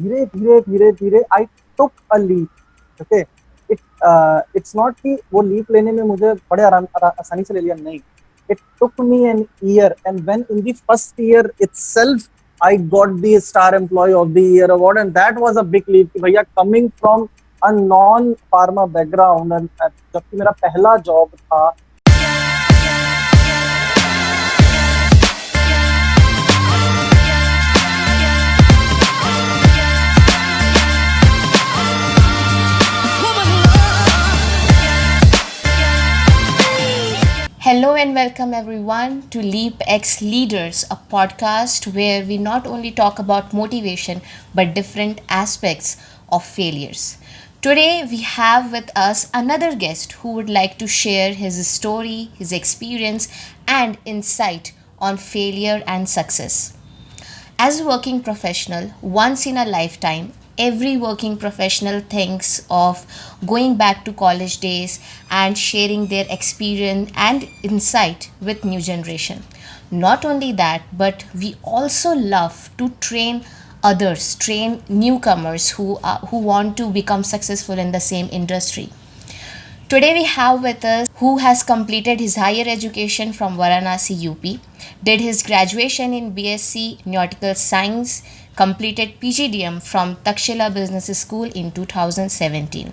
धीरे धीरे धीरे धीरे I took a leap. Okay, it's not कि वो लीप लेने में मुझे बड़े आसानी से ले लिया, नहीं। It took me an year, and when in the first year itself I got the star employee of the year award, and that was a big leap कि भैया, coming from a non pharma background, जबकि मेरा पहला job था। Hello and welcome everyone to Leap X Leaders, a podcast where we not only talk about motivation but different aspects of failures. Today we have with us another guest who would like to share his story, his experience, and insight on failure and success. As a working professional, once in a lifetime, every working professional thinks of going back to college days and sharing their experience and insight with new generation. Not only that, but we also love to train others, train newcomers who want to become successful in the same industry. Today we have with us who has completed his higher education from Varanasi UP, did his graduation in BSc Nautical Science, completed PGDM from Takshila Business School in 2017.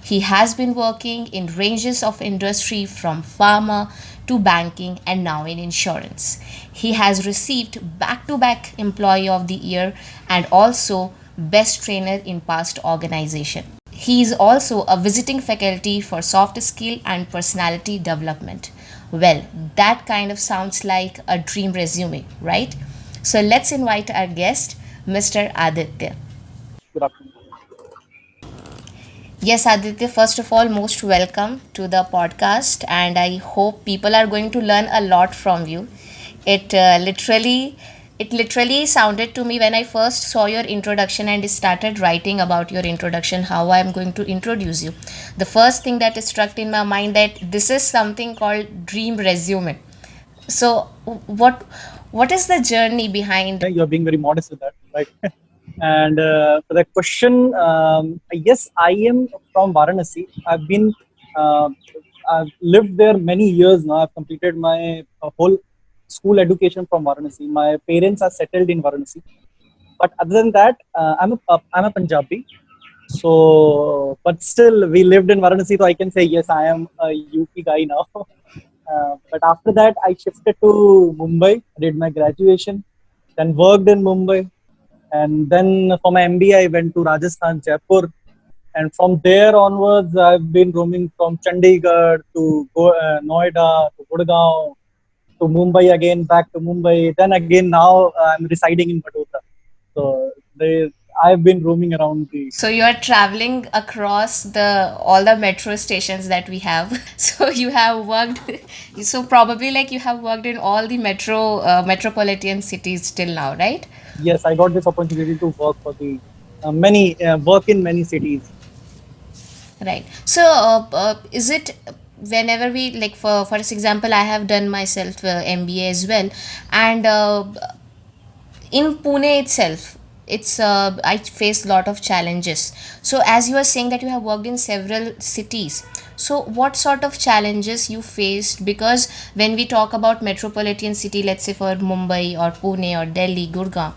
He has been working in ranges of industry from pharma to banking and now in insurance. He has received back to back Employee of the Year and also Best Trainer in past organization. He is also a visiting faculty for soft skill and personality development. Well, that kind of sounds like a dream resume, right? So let's invite our guest, Mr. Aditya. Good afternoon. Yes, Aditya, first of all, most welcome to the podcast, and I hope people are going to learn a lot from you. It literally sounded to me when I first saw your introduction and started writing about your introduction, how I am going to introduce you. The first thing that struck in my mind that this is something called dream resume. So, what is the journey behind? You're being very modest with that, right? And for that question, yes, I am from Varanasi. Uh, I've lived there many years now. I've completed my whole school education from Varanasi. My parents are settled in Varanasi. But other than that, I'm a Punjabi. So, but still, we lived in Varanasi, so I can say yes, I am a UP guy now. But after that, I shifted to Mumbai, did my graduation, then worked in Mumbai, and then for my MBA, I went to Rajasthan, Jaipur, and from there onwards, I've been roaming from Chandigarh to Noida to Gurgaon to Mumbai again, back to Mumbai. Then again, now I'm residing in Vadodara. So I've been roaming around the. So you are traveling across the all the metro stations that we have. So you have worked. So probably like you have worked in all the metropolitan cities till now, right? Yes, I got this opportunity to work for the many work in many cities. Right. So is it whenever we like for example, I have done myself MBA as well, and in Pune itself, it's I faced a lot of challenges. So as you are saying that you have worked in several cities, so what sort of challenges you faced? Because when we talk about metropolitan city, let's say for Mumbai or Pune or Delhi, Gurgaon,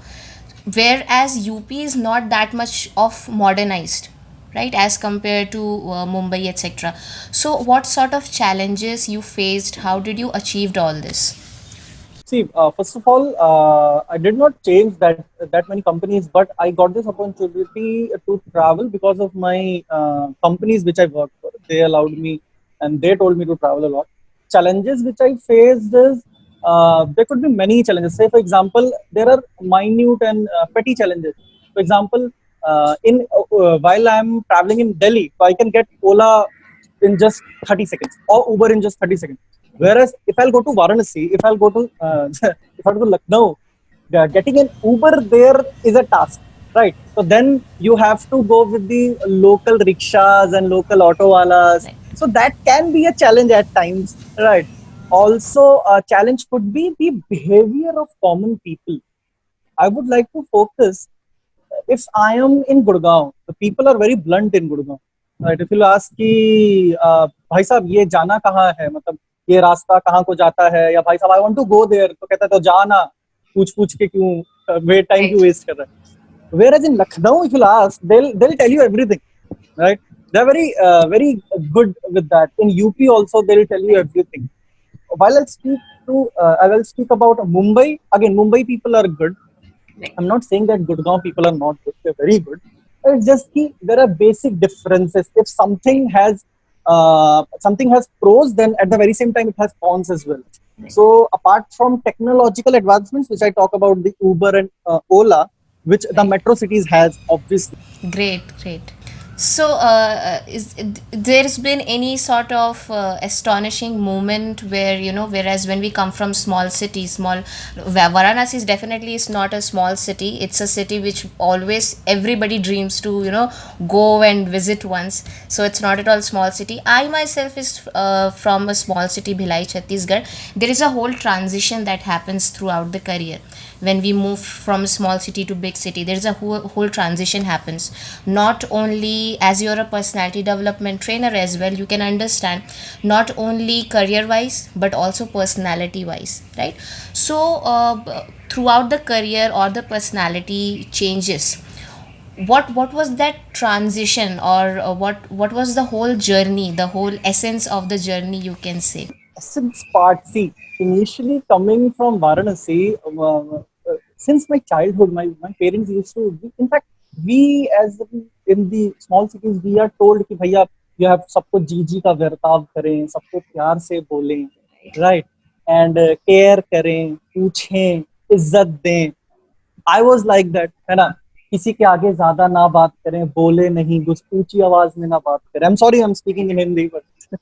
whereas UP is not that much of modernized, right, as compared to Mumbai, etc. So what sort of challenges you faced? How did you achieved all this? See, first of all, I did not change that many companies, but I got this opportunity to travel because of my companies which I worked for. They allowed me, and they told me to travel a lot. Challenges which I faced is there could be many challenges. Say, for example, there are minute and petty challenges. For example, in while I'm traveling in Delhi, so I can get Ola in just 30 seconds or Uber in just 30 seconds. Whereas if I'll go to Varanasi, if I'll go to if I'll go to Lucknow, getting an Uber there is a task, right? So then you have to go with the local rickshaws and local auto walas. Right. So that can be a challenge at times, right? Also, a challenge could be the behavior of common people. I would like to focus. if I am in Gurgaon, the people are very blunt in Gurgaon. Right? If you ask कि भाई साहब ये जाना कहाँ है, मतलब ये रास्ता कहाँ को जाता है, या भाई साहब I want to go there, तो कहता है तो जाना, पूछ पूछ के क्यों वेट टाइम क्यों Right. वेस्ट कर रहा है. Whereas in Lucknow, if you'll ask, they'll tell you everything, right? They're very good with that. In UP also, they'll tell you everything. While I will speak about Mumbai. Again, Mumbai people are good. Right. I'm not saying that Gurgaon people are not good. They're very good. It's just that there are basic differences. If something has pros, then at the very same time it has cons as well. So apart from technological advancements, which I talk about the Uber and Ola, which the Right. metro cities has obviously. Great, great. So, there's been any sort of astonishing moment where, whereas when we come from small cities, Varanasi is definitely is not a small city. It's a city which always everybody dreams to, go and visit once. So it's not at all small city. I myself is from a small city, Bhilai, Chhattisgarh. There is a whole transition that happens throughout the career when we move from small city to big city. There's a whole transition happens, not only as you're a personality development trainer as well, you can understand, not only career wise but also personality wise, right? So throughout the career or the personality changes, what was that transition, or what was the whole journey, the whole essence of the journey, you can say? Essence part. See, initially coming from Varanasi, since my childhood, my parents used to. In fact, we as in the small cities, we are told कि भैया you have सबको जी का वर्ताव करें, सबको प्यार से बोलें, right? And care करें, पूछें, इज्जत दें. आई वॉज लाइक दैट, है ना. किसी के आगे ज्यादा ना बात करें, बोले नहीं, कुछ ऊंची आवाज में ना बात करें. I am sorry, I am speaking in Hindi,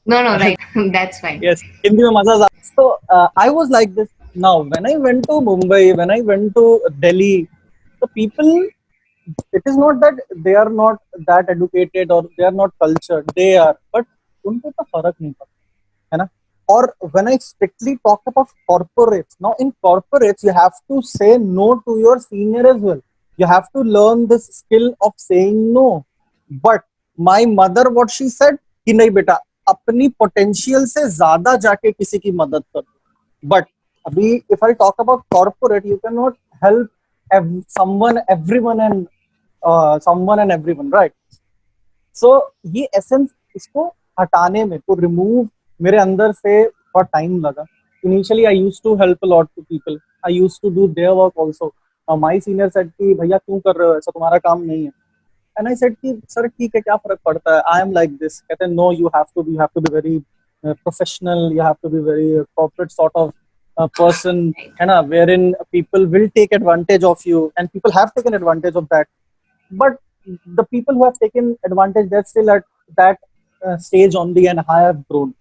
No, no, but right. That's fine. yes, Hindi mein maza. So I was like this. Now, when I went to Mumbai, when I went to Delhi, the people, it is not that they are not that educated or they are not cultured. They are, but उनको तो फर्क नहीं पड़ता, है ना. Or when I strictly talk about corporates, now in corporates you have to say no to your senior as well. You have to learn this skill of saying no. But my mother, what she said कि नहीं बेटा, अपनी potential से ज्यादा जाके किसी की मदद कर. But अभी if I talk about corporate, you cannot help someone and everyone, right? सो ये एसेंस, इसको हटाने में, तो रिमूव मेरे अंदर से बहुत टाइम लगा. Initially I used to help a lot to people. I used to do there work also. My senior said कि भैया क्यों कर रहे हो ऐसा, तुम्हारा काम नहीं है. एंड आई सेड कि सर ठीक है, क्या फर्क पड़ता है, आई एम लाइक दिस. कहते हैं no, you have to be very professional, you have to be very corporate sort of person, है ना, wherein people will take advantage of you, and people have taken advantage of that. But the people who have taken advantage, they're still at that stage only, and I have grown.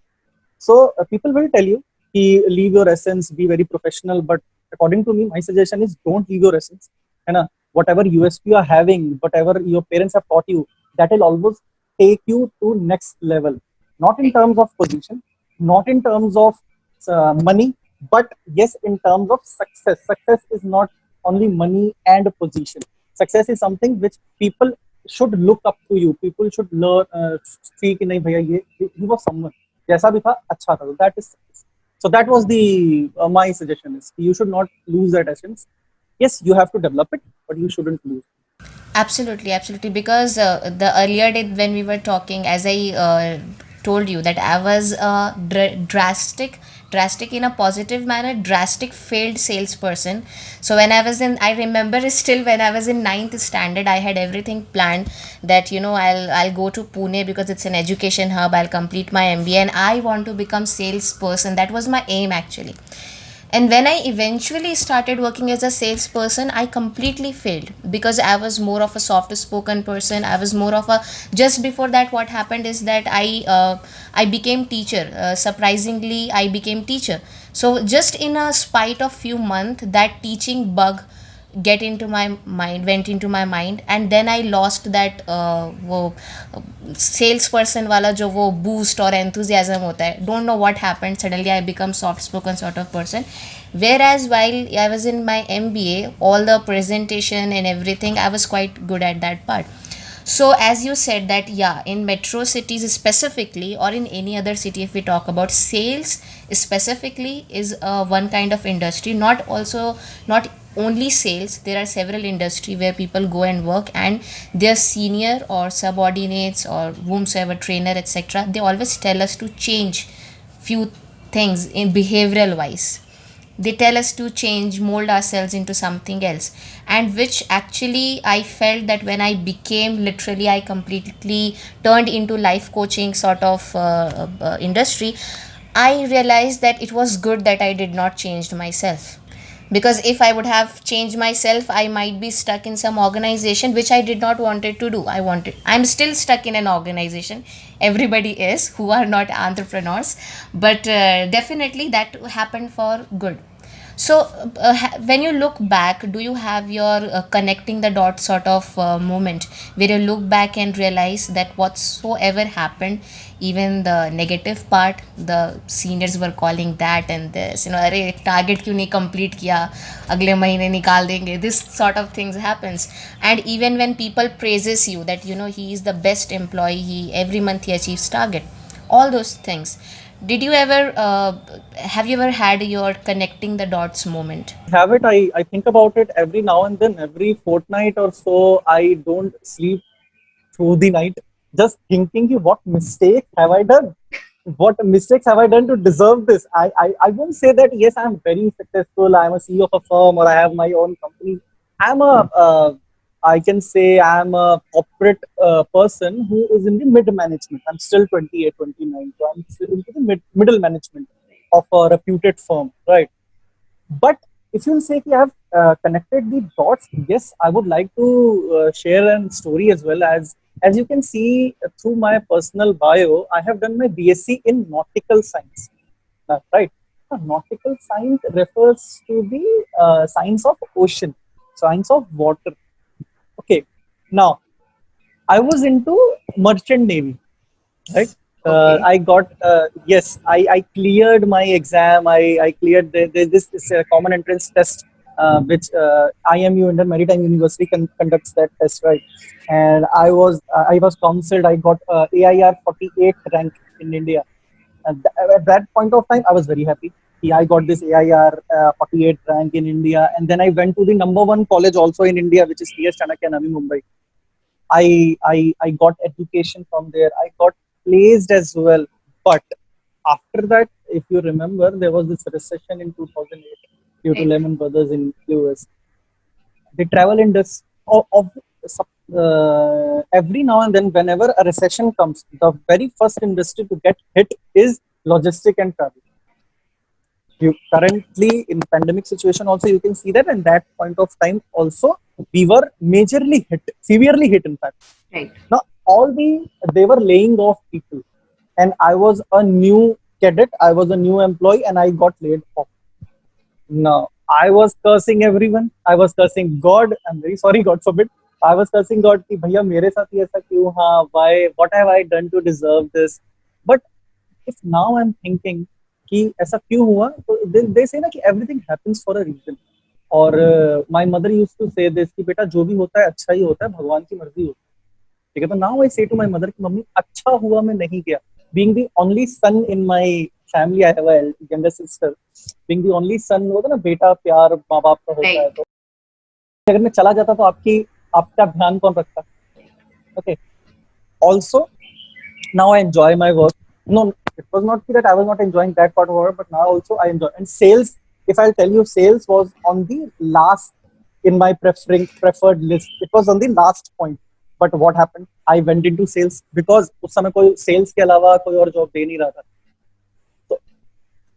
So people will tell you कि leave your essence, be very professional, but according to me, my suggestion is don't leave your essence, है ना. Whatever USP you are having, whatever your parents have taught you, that will always take you to next level. Not in terms of position, not in terms of money, but yes, in terms of success. Success is not only money and position. Success is something which people should look up to you. People should learn, see कि नहीं भैया ये he was someone, जैसा भी था अच्छा था. That is success. So that was the my suggestion is you should not lose that essence. Yes, you have to develop it, but you shouldn't lose. Absolutely, absolutely. Because the earlier day when we were talking, as I told you that I was a drastic in a positive manner, drastic failed salesperson. So when I was in, I remember still when I was in ninth standard, I had everything planned that I'll go to Pune because it's an education hub. I'll complete my MBA and I want to become salesperson. That was my aim actually. And when I eventually started working as a salesperson, I completely failed because I was more of a soft spoken person. I was more of a, just before that, what happened is that I became teacher. Surprisingly, I became teacher. So just in a spite of few months, that teaching bug get into my mind went into my mind, and then I lost that वो salesperson वाला जो वो boost और enthusiasm होता है. Don't know what happened, suddenly I become soft spoken sort of person. Whereas while I was in my MBA, all the presentation and everything, I was quite good at that part. So as you said that, yeah, in metro cities specifically, or in any other city, if we talk about sales specifically, is one kind of industry. Not also, not only sales, there are several industry where people go and work, and their senior or subordinates or whomsoever trainer, etc., they always tell us to change few things in behavioral wise. They tell us to change, mold ourselves into something else, and which actually I felt that when I became, literally I completely turned into life coaching sort of industry, I realized that it was good that I did not change myself, because if I would have changed myself, I might be stuck in some organization which I did not wanted to do. I'm still stuck in an organization, everybody is who are not entrepreneurs, but definitely that happened for good. So when you look back, do you have your connecting the dots sort of moment where you look back and realize that whatsoever happened, even the negative part, the seniors were calling that and this, अरे target क्यों नहीं complete किया, अगले महीने निकाल देंगे, this sort of things happens. And even when people praises you that he is the best employee, he every month he achieves target, all those things. Did you ever have you ever had your connecting the dots moment? Have it. I think about it every now and then, every fortnight or so. I don't sleep through the night just thinking what mistake have I done? What mistakes have I done to deserve this? I won't say that yes, I'm very successful, I'm a CEO of a firm, or I have my own company. I'm a I can say I'm a corporate person who is in the mid management. I'm still 28, 29, so I'm still into the middle management of a reputed firm, right? But if you'll say I have connected the dots, yes, I would like to share a story as well. As you can see through my personal bio, I have done my BSc in nautical science. Right? Nautical science refers to the science of ocean, science of water. Okay. Now, I was into merchant navy, right? Okay. I got yes, I cleared my exam. I cleared this common entrance test, which IMU, Indian Maritime University, conducts that test, right? And I was counseled. I got AIR 48 rank in India, and at that point of time, I was very happy. Yeah, I got this AIR 48 rank in India, and then I went to the number one college also in India, which is TS Chanakya, Navi Mumbai. I got education from there. I got placed as well. But after that, if you remember, there was this recession in 2008 due to Right. Lehman Brothers in US. The travel industry every now and then, whenever a recession comes, the very first industry to get hit is logistic and travel. You currently in pandemic situation also you can see that, and that point of time also we were majorly hit, severely hit in fact. Right. Now they were laying off people, and I was a new cadet, I was a new employee, and I got laid off. No, I was cursing everyone. I was cursing God. I'm very sorry, God forbid. I was cursing God कि भैया मेरे साथ ही ऐसा क्यों, हाँ, why, what have I done to deserve this? But if now I'm thinking कि ऐसा क्यों हुआ, तो they say ना कि everything happens for a reason. और my mother used to say this कि बेटा जो भी होता है अच्छा ही होता है, भगवान की मर्जी होती है. ठीक है, तो now I say to my mother कि मम्मी अच्छा हुआ मैं नहीं गया. Being the only son in my family, I have a younger sister. Being the only son, होता है ना, बेटा प्यार माँ बाप का होता है, Right. तो अगर मैं चला जाता तो आपका ध्यान कौन रखता? Okay. Also, now I enjoy my work. No, it was not that I was not enjoying that part of work, but now also I enjoy. And sales, if I'll tell you, sales was on the last in my preferred list. It was on the last point. But what happened? I went into sales because उस समय कोई sales के अलावा कोई और job दे नहीं रहा था. So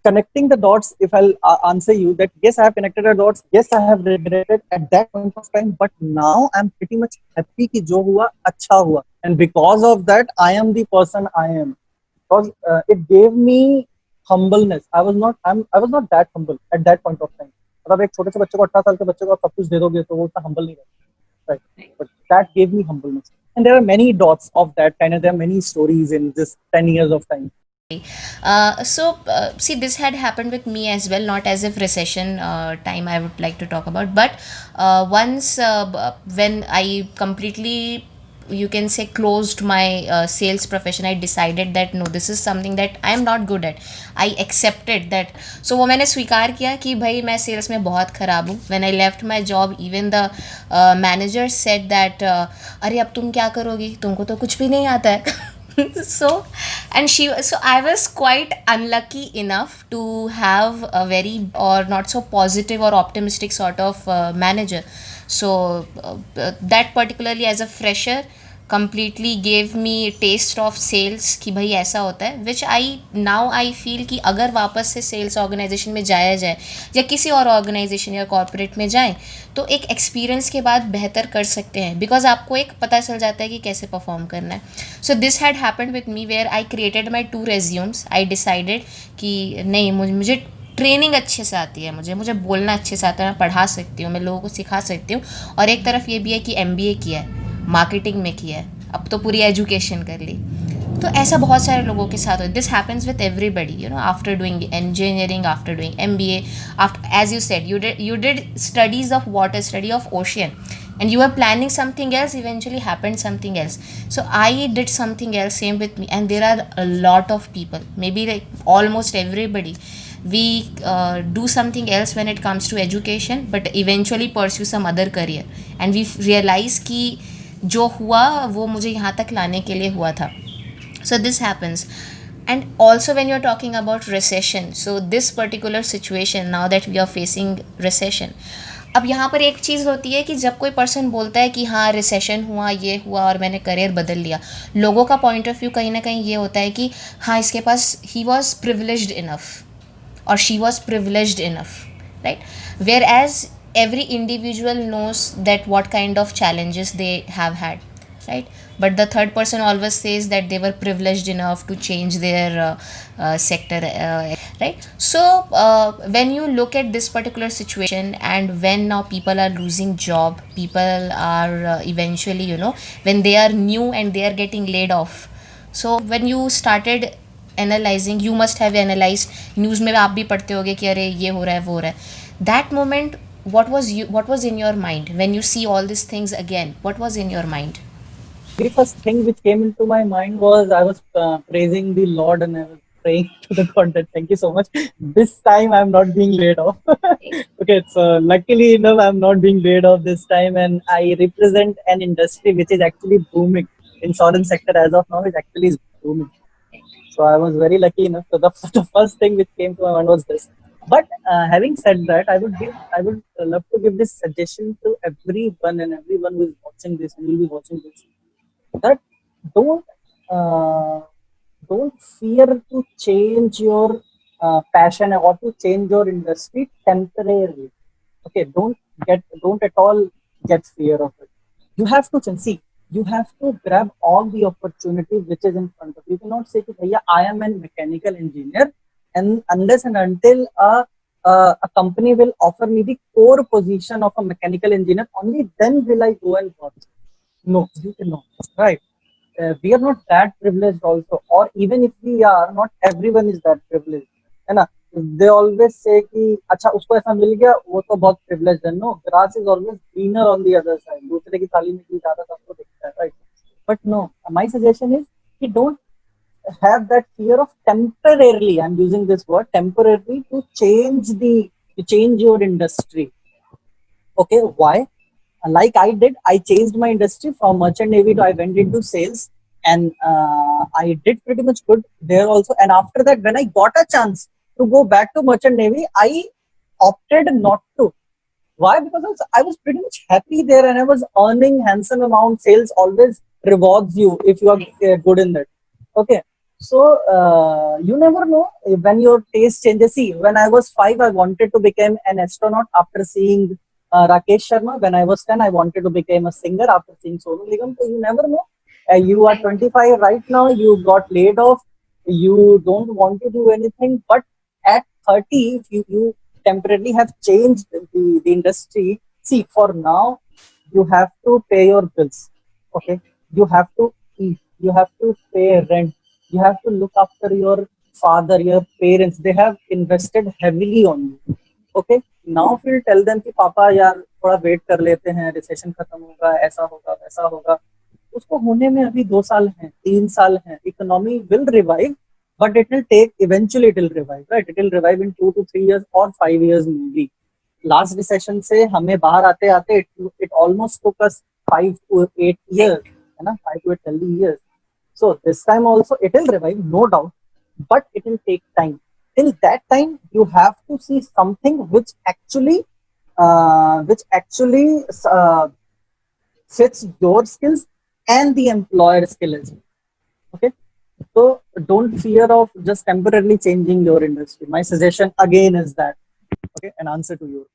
connecting the dots, if I'll answer you that yes, I have connected the dots, yes, I have regretted at that point of time, but now I'm pretty much happy कि जो हुआ अच्छा हुआ, and because of that I am the person I am, because it gave me humbleness. I was not that humble at that point of time. मतलब एक छोटे से बच्चे को 18 साल के बच्चे को आप सब कुछ दे दोगे तो वो उतना humble नहीं रहेगा, right? But that gave me humbleness. And there are many dots of that kind, and there are many stories in this 10 years of time. See, this had happened with me as well, not as if recession time I would like to talk about, but once when I completely, you can say, closed my sales profession, I decided that no, this is something that I am not good at. I accepted that. So वो मैंने स्वीकार किया कि भाई मैं sales में बहुत ख़राब हूँ. When I left my job, even the manager said that अरे अब तुम क्या करोगी, तुमको तो कुछ भी नहीं आता है. so so I was quite unlucky enough to have a very or not so positive or optimistic sort of manager. So that particularly as a fresher completely gave me a taste of sales कि भाई ऐसा होता है, which I feel कि अगर वापस से sales organisation में जाया जाए या किसी और ऑर्गेनाइजेशन या कॉर्पोरेट में जाए तो एक एक्सपीरियंस के बाद बेहतर कर सकते हैं, बिकॉज आपको एक पता चल जाता है कि कैसे परफॉर्म करना है. So this had happened with me where I created my 2 resumes. I decided कि नहीं, मुझे ट्रेनिंग अच्छे से आती है, मुझे बोलना अच्छे से आता है, मैं पढ़ा सकती हूँ, मैं लोगों को सिखा सकती हूँ. और एक तरफ ये भी है कि MBA किया है, मार्केटिंग में किया है, अब तो पूरी एजुकेशन कर ली. तो ऐसा बहुत सारे लोगों के साथ हो. This happens with everybody, you know, after doing engineering, after doing MBA, after, as you said, you did studies of water, study of ocean, and you were planning something else, eventually happened something else. So I did something else, same with me. And there are a lot of people, maybe like almost everybody, we do something else when it comes to education, but eventually pursue some other career, and we realize कि जो हुआ वो मुझे यहाँ तक लाने के लिए हुआ था. So this happens. And also when you're talking about recession, so this particular situation, now that we are facing recession, अब यहाँ पर एक चीज़ होती है कि जब कोई पर्सन बोलता है कि हाँ रिसेशन हुआ, ये हुआ और मैंने करियर बदल लिया, लोगों का पॉइंट ऑफ व्यू कहीं ना कहीं ये होता है कि हाँ इसके पास, he was privileged enough or she was privileged enough, right? Whereas every individual knows that what kind of challenges they have had, right? But the third person always says that they were privileged enough to change their sector, right? So when you look at this particular situation, and when now people are losing job, people are eventually, you know, when they are new and they are getting laid off. So when you started analysing, you must have analyse, news में आप भी पढ़ते होगे कि अरे ये हो रहा है वो हो रहा है. That moment, what was in your mind when you see all these things again? What was in your mind? The first thing which came into my mind was I was praising the Lord and I was praying to the God that thank you so much. This time I'm not being laid off. Okay, so luckily enough I'm not being laid off this time, and I represent an industry which is actually booming. Insurance sector as of now is actually booming. So I was very lucky enough. So the first thing which came to my mind was this. But having said that, I would love to give this suggestion to everyone and everyone who is watching this and will be watching this, that don't uh, don't fear to change your passion or to change your industry temporarily. Okay, don't at all get fear of it. You have to see, you have to grab all the opportunities which is in front of you. You cannot say that yeah, I am a mechanical engineer, and unless and until a company will offer me the core position of a mechanical engineer, only then will I go and work. No, you cannot, right? We are not that privileged also, or even if we are, not everyone is that privileged, है ना? They always say कि अच्छा उसको ऐसा मिल गया वो तो बहुत privileged है. No, grass is always greener on the other side. दूसरे की थाली में भी ज़्यादा सबको दिखता है, right? But no, my suggestion is कि don't have that fear of temporarily, I'm using this word temporarily, to change your industry. Okay, why? Like I did, I changed my industry from merchant navy to I went into sales, and I did pretty much good there also. And after that, when I got a chance to go back to merchant navy, I opted not to. Why? Because I was pretty much happy there and I was earning handsome amount. Sales always rewards you if you are good in that. Okay. So you never know when your taste changes. See, when I was 5, I wanted to become an astronaut after seeing Rakesh Sharma. When I was 10, I wanted to become a singer after seeing Sonu Nigam. So you never know. You are 25 right now. You got laid off. You don't want to do anything. But at 30, if temporarily have changed the industry. See, for now, you have to pay your bills. Okay, you have to eat, you have to pay rent, you have to look after your father, your parents. They have invested heavily on you. Okay, now if you tell them कि पापा यार थोड़ा wait कर लेते हैं, recession खत्म होगा, ऐसा होगा वैसा होगा, उसको होने में अभी 2 साल हैं, 3 साल हैं. Economy will revive, but it will take, eventually it will revive, right? It will revive in 2 to 3 years or 5 years maybe. Last recession से हमें बाहर आते आते it almost took us 5 to 8 years, है ना, 5 to 8 healthy years. So this time also it will revive, no doubt, but it will take time. Till that time, you have to see something which actually fits your skills and the employer skill as well. Okay, so don't fear of just temporarily changing your industry. My suggestion again is that. Okay, an answer to you.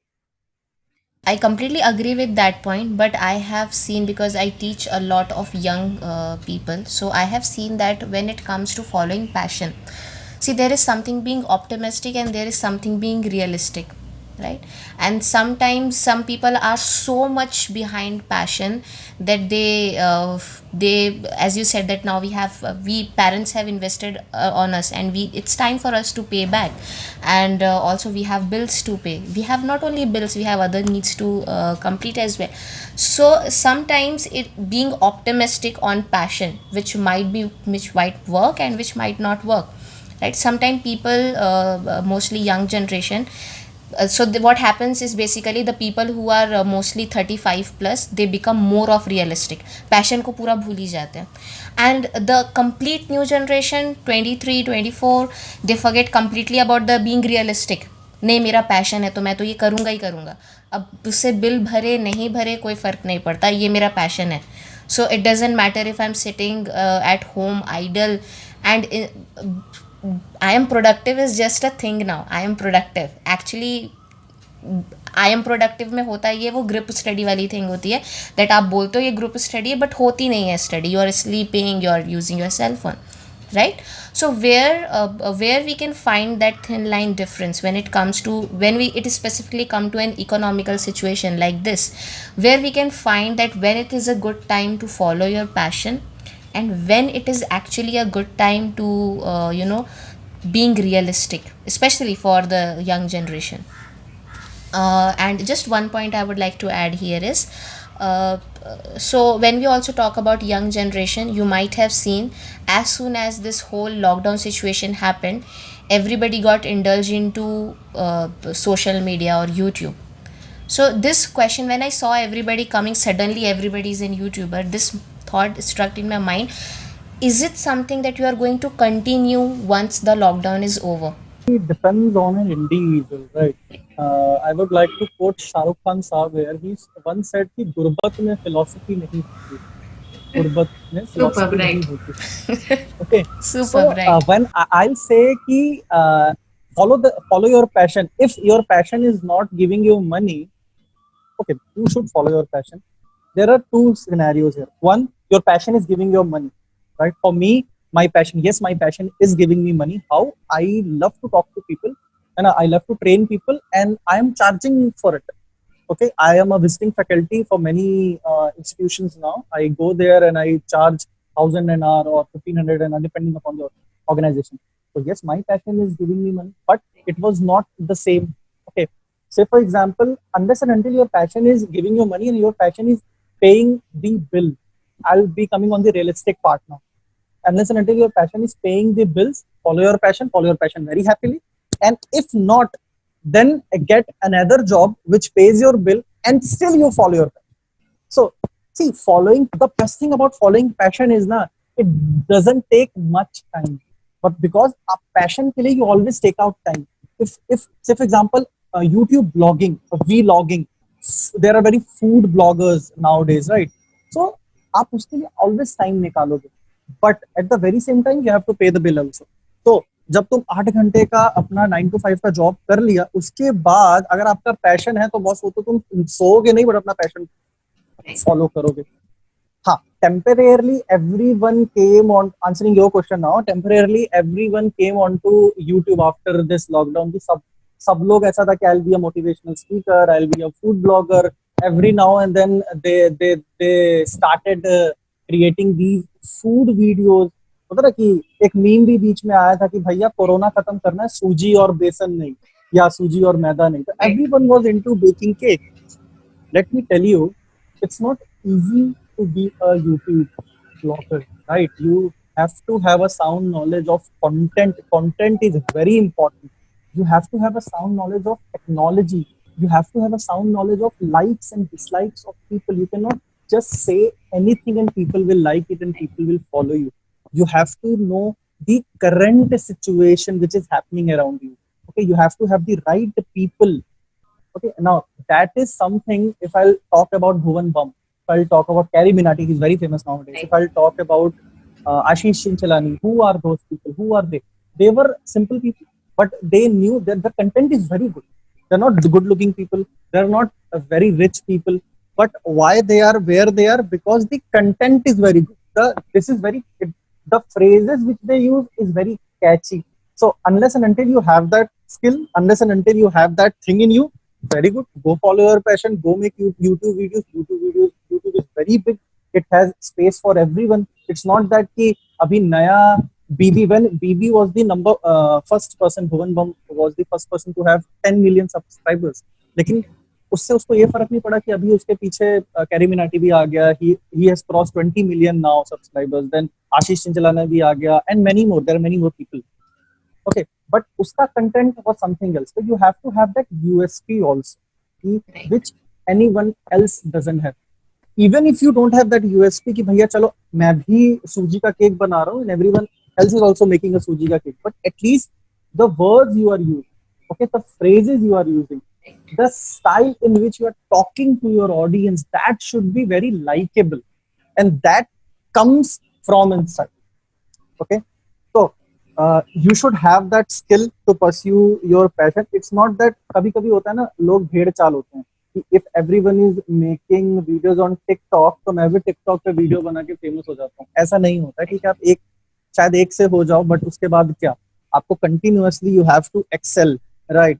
I completely agree with that point, but I have seen, because I teach a lot of young people, so I have seen that when it comes to following passion, see, there is something being optimistic and there is something being realistic, right? And sometimes some people are so much behind passion that they, as you said, that now we parents have invested on us, and we it's time for us to pay back. And also we have bills to pay, we have not only bills, we have other needs to complete as well. So sometimes it being optimistic on passion, which might work and which might not work, right? Sometimes people, mostly young generation, what happens is basically the people who are mostly 35 plus, they become more of realistic, passion को पूरा भूल ही जाते हैं. And the complete new generation 23 24, they forget completely about the being realistic. नहीं, मेरा passion है तो मैं तो ये करूँगा ही करूँगा, अब उससे बिल भरे नहीं भरे कोई फ़र्क नहीं पड़ता, ये मेरा पैशन है. So it doesn't matter if I'm sitting at home idle, and I am productive is just a thing now. I am productive. Actually, I am productive में होता है ये वो ग्रुप स्टडी वाली थिंग होती है, दैट आप बोलते हो ये ग्रुप स्टडी है बट होती नहीं है study. You are sleeping, you are using your cell phone, right? So where we can find that thin line difference when it comes to, it is specifically come to an economical situation like this, where we can find that when it is a good time to follow your passion and when it is actually a good time to being realistic, especially for the young generation. And just one point I would like to add here is, so when we also talk about young generation, you might have seen, as soon as this whole lockdown situation happened, everybody got indulged into social media or YouTube. So this question, when I saw everybody coming, suddenly everybody is in YouTuber, this thought struck in my mind: is it something that you are going to continue once the lockdown is over? It depends on an individual, right? I would like to quote Shah Rukh Khan Saab, where he once said कि गुर्बत में philosophy नहीं होती, गुर्बत में philosophy नहीं होती. Okay, so Superb, right? when I'll say कि follow your passion. If your passion is not giving you money, okay, you should follow your passion. There are two scenarios here. One, your passion is giving you money, right? For me, my passion is giving me money. How? I love to talk to people and I love to train people, and I am charging for it. Okay, I am a visiting faculty for many institutions now. I go there and I charge 1,000 an hour or 1,500 an hour, depending upon the organization. So yes, my passion is giving me money, but it was not the same. Okay, say for example, unless and until your passion is giving you money and your passion is paying the bill, I'll be coming on the realistic part now. Unless and until your passion is paying the bills, follow your passion very happily. And if not, then get another job which pays your bill and still you follow your passion. So see, the best thing about following passion is na, it doesn't take much time, but because a passion ke liye you always take out time. If say for example, YouTube blogging or vlogging, there are very food bloggers nowadays, right? So आप उसके लिए always time निकालोगे, but at the very same time you have to pay the bill also. तो जब तुम 8 घंटे का अपना 9 to 5 का जॉब कर लिया, उसके बाद अगर आपका पैशन है तो बॉस, वो तो तुम सोओगे नहीं, बट अपना पैशन फॉलो करोगे. हाँ, temporarily everyone came on, answering your question now, temporarily everyone came on to YouTube after this lockdown. सब लोग ऐसा था कि I'll be a motivational speaker, I'll be a food blogger. Every now and then they started creating these food videos. पता ना कि एक meme भी बीच में आया था कि भैया कोरोना खत्म करना है, सूजी और बेसन नहीं, या सूजी और मैदा नहीं. तो Right. everyone was into baking cake. Let me tell you, it's not easy to be a YouTube blogger, right? You have to have a sound knowledge of content. Content is very important. You have to have a sound knowledge of technology. You have to have a sound knowledge of likes and dislikes of people. You cannot just say anything and people will like it and people will follow you. You have to know the current situation which is happening around you. Okay, you have to have the right people. Okay, now that is something. If I'll talk about Bhuvan Bam, if I'll talk about Carrie Minati, he's very famous nowadays. Right. If I'll talk about Ashish Chinchalani, who are those people? Who are they? They were simple people, but they knew that the content is very good. They're not good-looking people. They're not very rich people. But why they are where they are? Because the content is very good. The phrases which they use is very catchy. So unless and until you have that skill, unless and until you have that thing in you, very good. Go follow your passion. Go make YouTube videos. YouTube videos. YouTube is very big. It has space for everyone. It's not that कि अभी नया BB, when BB was the first person, Bhuvan Bam was the first person to have 10 million subscribers. लेकिन उससे उसको ये फर्क नहीं पड़ा कि अभी उसके पीछे कैरी मिनाटी भी आ गया. He has crossed 20 million now subscribers. Then आशीष चिंचलाना भी आ गया, and many more. There are many more people. Okay, but uska content was something else. So you have to have that USP also, Right. which anyone else doesn't have. Even if you don't have that USP कि भैया चलो मैं भी सूजी का cake बना रहा हूँ and everyone else is also making a सूजी का cake, but at least the words you are using, okay, the phrases you are using, the style in which you are talking to your audience, that should be very likable, and that comes from inside. Okay, so you should have that skill to pursue your passion. It's not that कभी कभी होता है ना, लोग भेड़ चाल होते हैं कि if everyone is making videos on TikTok तो मैं भी TikTok पे वीडियो बना के फेमस हो जाता हूँ. ऐसा नहीं होता. ठीक है, आप शायद एक से हो जाओ, बट उसके बाद क्या, आपको continuously you have to excel, right?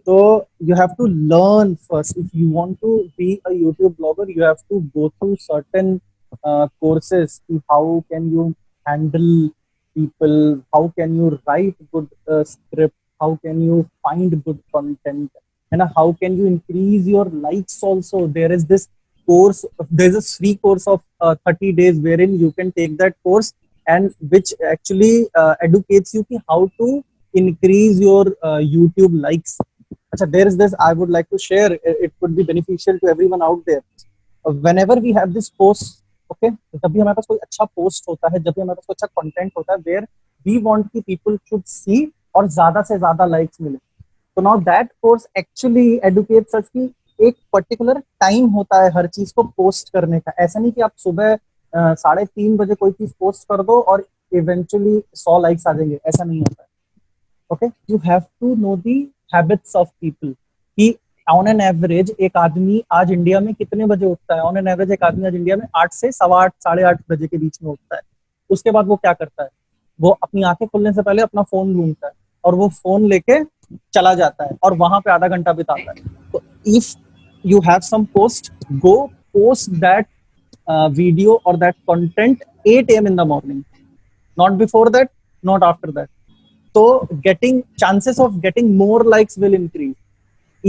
So you have to learn first. If you want to be a YouTube blogger, you have to go through certain courses. How can you handle people? How can you write good script? How can you find good content? And how can you increase your likes also? There is this course. There's a free course of 30 days wherein you can take that course, and which actually educates you how to increase your YouTube likes. Achha, there is this I would like to share. It could be beneficial to everyone out there. Whenever we have this post, okay, जब भी हमारे पास कोई अच्छा post होता है, जब भी हमारे पास कोई अच्छा कंटेंट होता है, where we want कि people should see और ज्यादा से ज्यादा लाइक्स मिले. तो now that course actually educates us कि एक पर्टिकुलर टाइम होता है हर चीज को पोस्ट करने का. ऐसा नहीं कि आप सुबह 3:30 बजे कोई चीज पोस्ट कर दो और इवेंचुअली 100 लाइक्स आ जाएंगे. ऐसा नहीं होता है. Okay, you have to know the habits of people कि ऑन एन एवरेज एक आदमी आज इंडिया में कितने बजे उठता है. ऑन एन एवरेज एक आदमी आज इंडिया में 8 से 8:15 8:30 बजे के बीच में उठता है. उसके बाद वो क्या करता है, वो अपनी आंखें खुलने से पहले अपना फोन ढूंढता है और वो फोन लेके चला जाता है और वहां पे आधा घंटा बिताता है. तो if you have some post, go post that video or that content 8 a.m. in the morning, not before that, not after that. So getting chances of getting more likes will increase.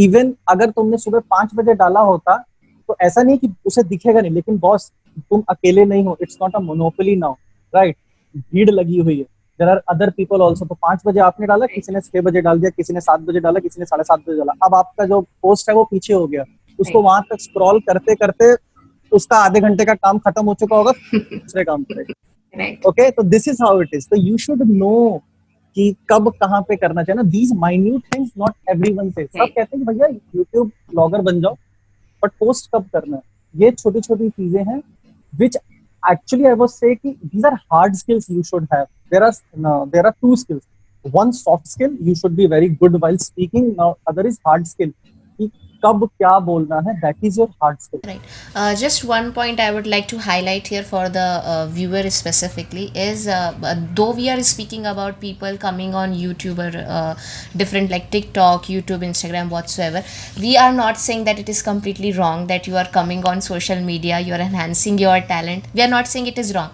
Even अगर तुमने सुबह 5 बजे डाला होता तो ऐसा नहीं कि उसे दिखेगा नहीं, लेकिन बॉस तुम अकेले नहीं हो. It's not a monopoly now, right? भीड़ लगी हुई है. There are other people also. तो 5 बजे आपने डाला, किसी ने 6 बजे डाल दिया, किसी ने 7 बजे डाला, किसी ने 7:30 बजे डाला. अब आपका जो पोस्ट है वो पीछे हो गया. उसको वहां तक स्क्रॉल करते करते उसका आधे घंटे का काम खत्म हो चुका होगा, दूसरे काम करेगा. ओके, तो this is how it is. तो यू शुड नो कि कब कहाँ पे करना चाहिए ना. These minute things not everyone से. सब कहते हैं कि भैया यूट्यूब ब्लॉगर बन जाओ, बट पोस्ट कब करना है, ये छोटी छोटी चीजें हैं which actually I was say कि these are hard skills you should have. There are two skills. One soft skill, you should be very good while speaking. Now other is hard skill. कब क्या बोलना है, that is your hard skill. Right. Just one point I would like to highlight here for the viewer specifically is though we are speaking about people coming on YouTube or different like TikTok, YouTube, Instagram, whatsoever, we are not saying that it is completely wrong that you are coming on social media, you are enhancing your talent. We are not saying it is wrong.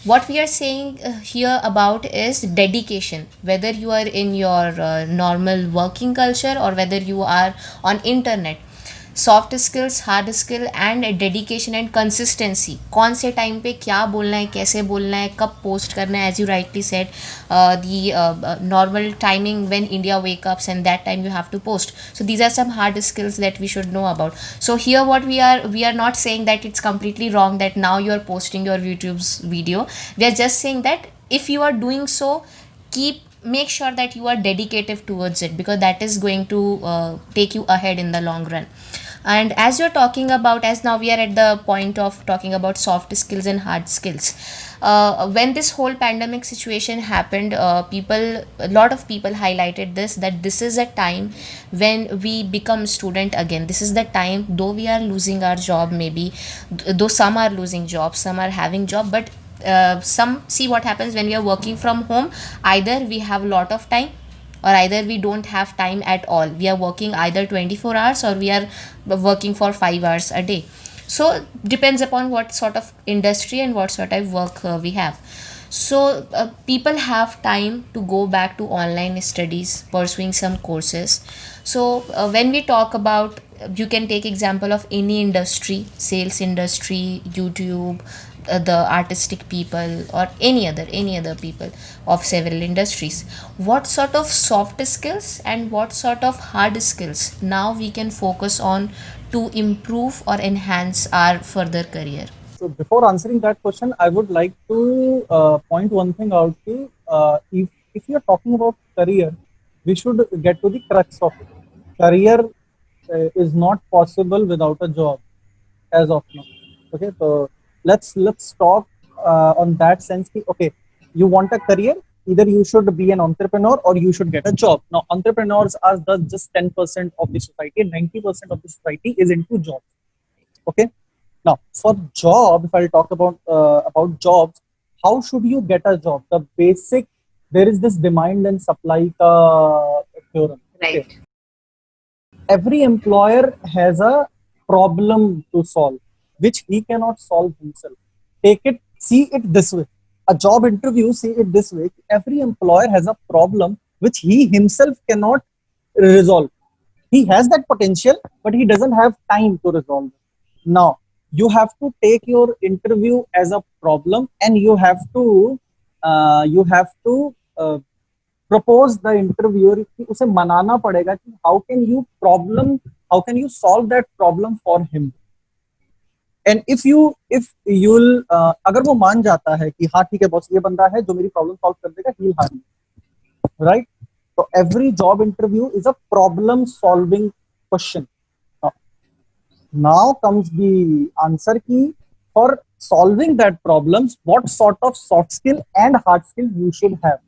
What we are saying here about is dedication, whether you are in your normal working culture or whether you are on internet. Soft skills, hard skill and dedication and consistency, कौन से time पे क्या बोलना है, कैसे बोलना है, कब पोस्ट करना है, as you rightly said the normal timing when India wake ups and that time you have to post. So these are some hard skills that we should know about. So here what we are not saying that it's completely wrong that now you are posting your YouTube's video. We are just saying that if you are doing so, make sure that you are dedicated towards it, because that is going to take you ahead in the long run. And as you're talking about, as now we are at the point of talking about soft skills and hard skills, when this whole pandemic situation happened, a lot of people highlighted this, that this is a time when we become student again. This is the time, though we are losing our job, maybe though some are losing jobs, some are having job, but some, see what happens when we are working from home, either we have a lot of time or either we don't have time at all. We are working either 24 hours or we are working for 5 hours a day. So depends upon what sort of industry and what sort of work we have. So people have time to go back to online studies, pursuing some courses. So when we talk about, you can take example of any industry, sales industry, YouTube, the artistic people, or any other people of several industries. What sort of soft skills and what sort of hard skills now we can focus on to improve or enhance our further career? So before answering that question, I would like to point one thing out. If you are talking about career, we should get to the crux of it. Career is not possible without a job, as of now. Okay, so let's talk on that sense. Okay, you want a career, either you should be an entrepreneur or you should get a job. Now, entrepreneurs are just 10% of the society, and 90% of the society is into jobs. Okay, now for job, if I'll talk about jobs, how should you get a job? The basic, there is this demand and supply theorem. Okay, Right. every employer has a problem to solve, which he cannot solve himself. See it this way. A job interview, see it this way. Every employer has a problem which he himself cannot resolve. He has that potential, but he doesn't have time to resolve it. Now, you have to take your interview as a problem, and you have to propose the interviewer कि उसे मनाना पड़ेगा कि how can you solve that problem for him. And if you'll अगर वो मान जाता है कि हाँ ठीक है बॉस, ये बंदा है जो मेरी प्रॉब्लम सॉल्व कर देगा, he'll hire me, right? So every job interview is a problem solving question. now, now comes the answer key. For solving that problems, what sort of soft skill and hard skill you should have.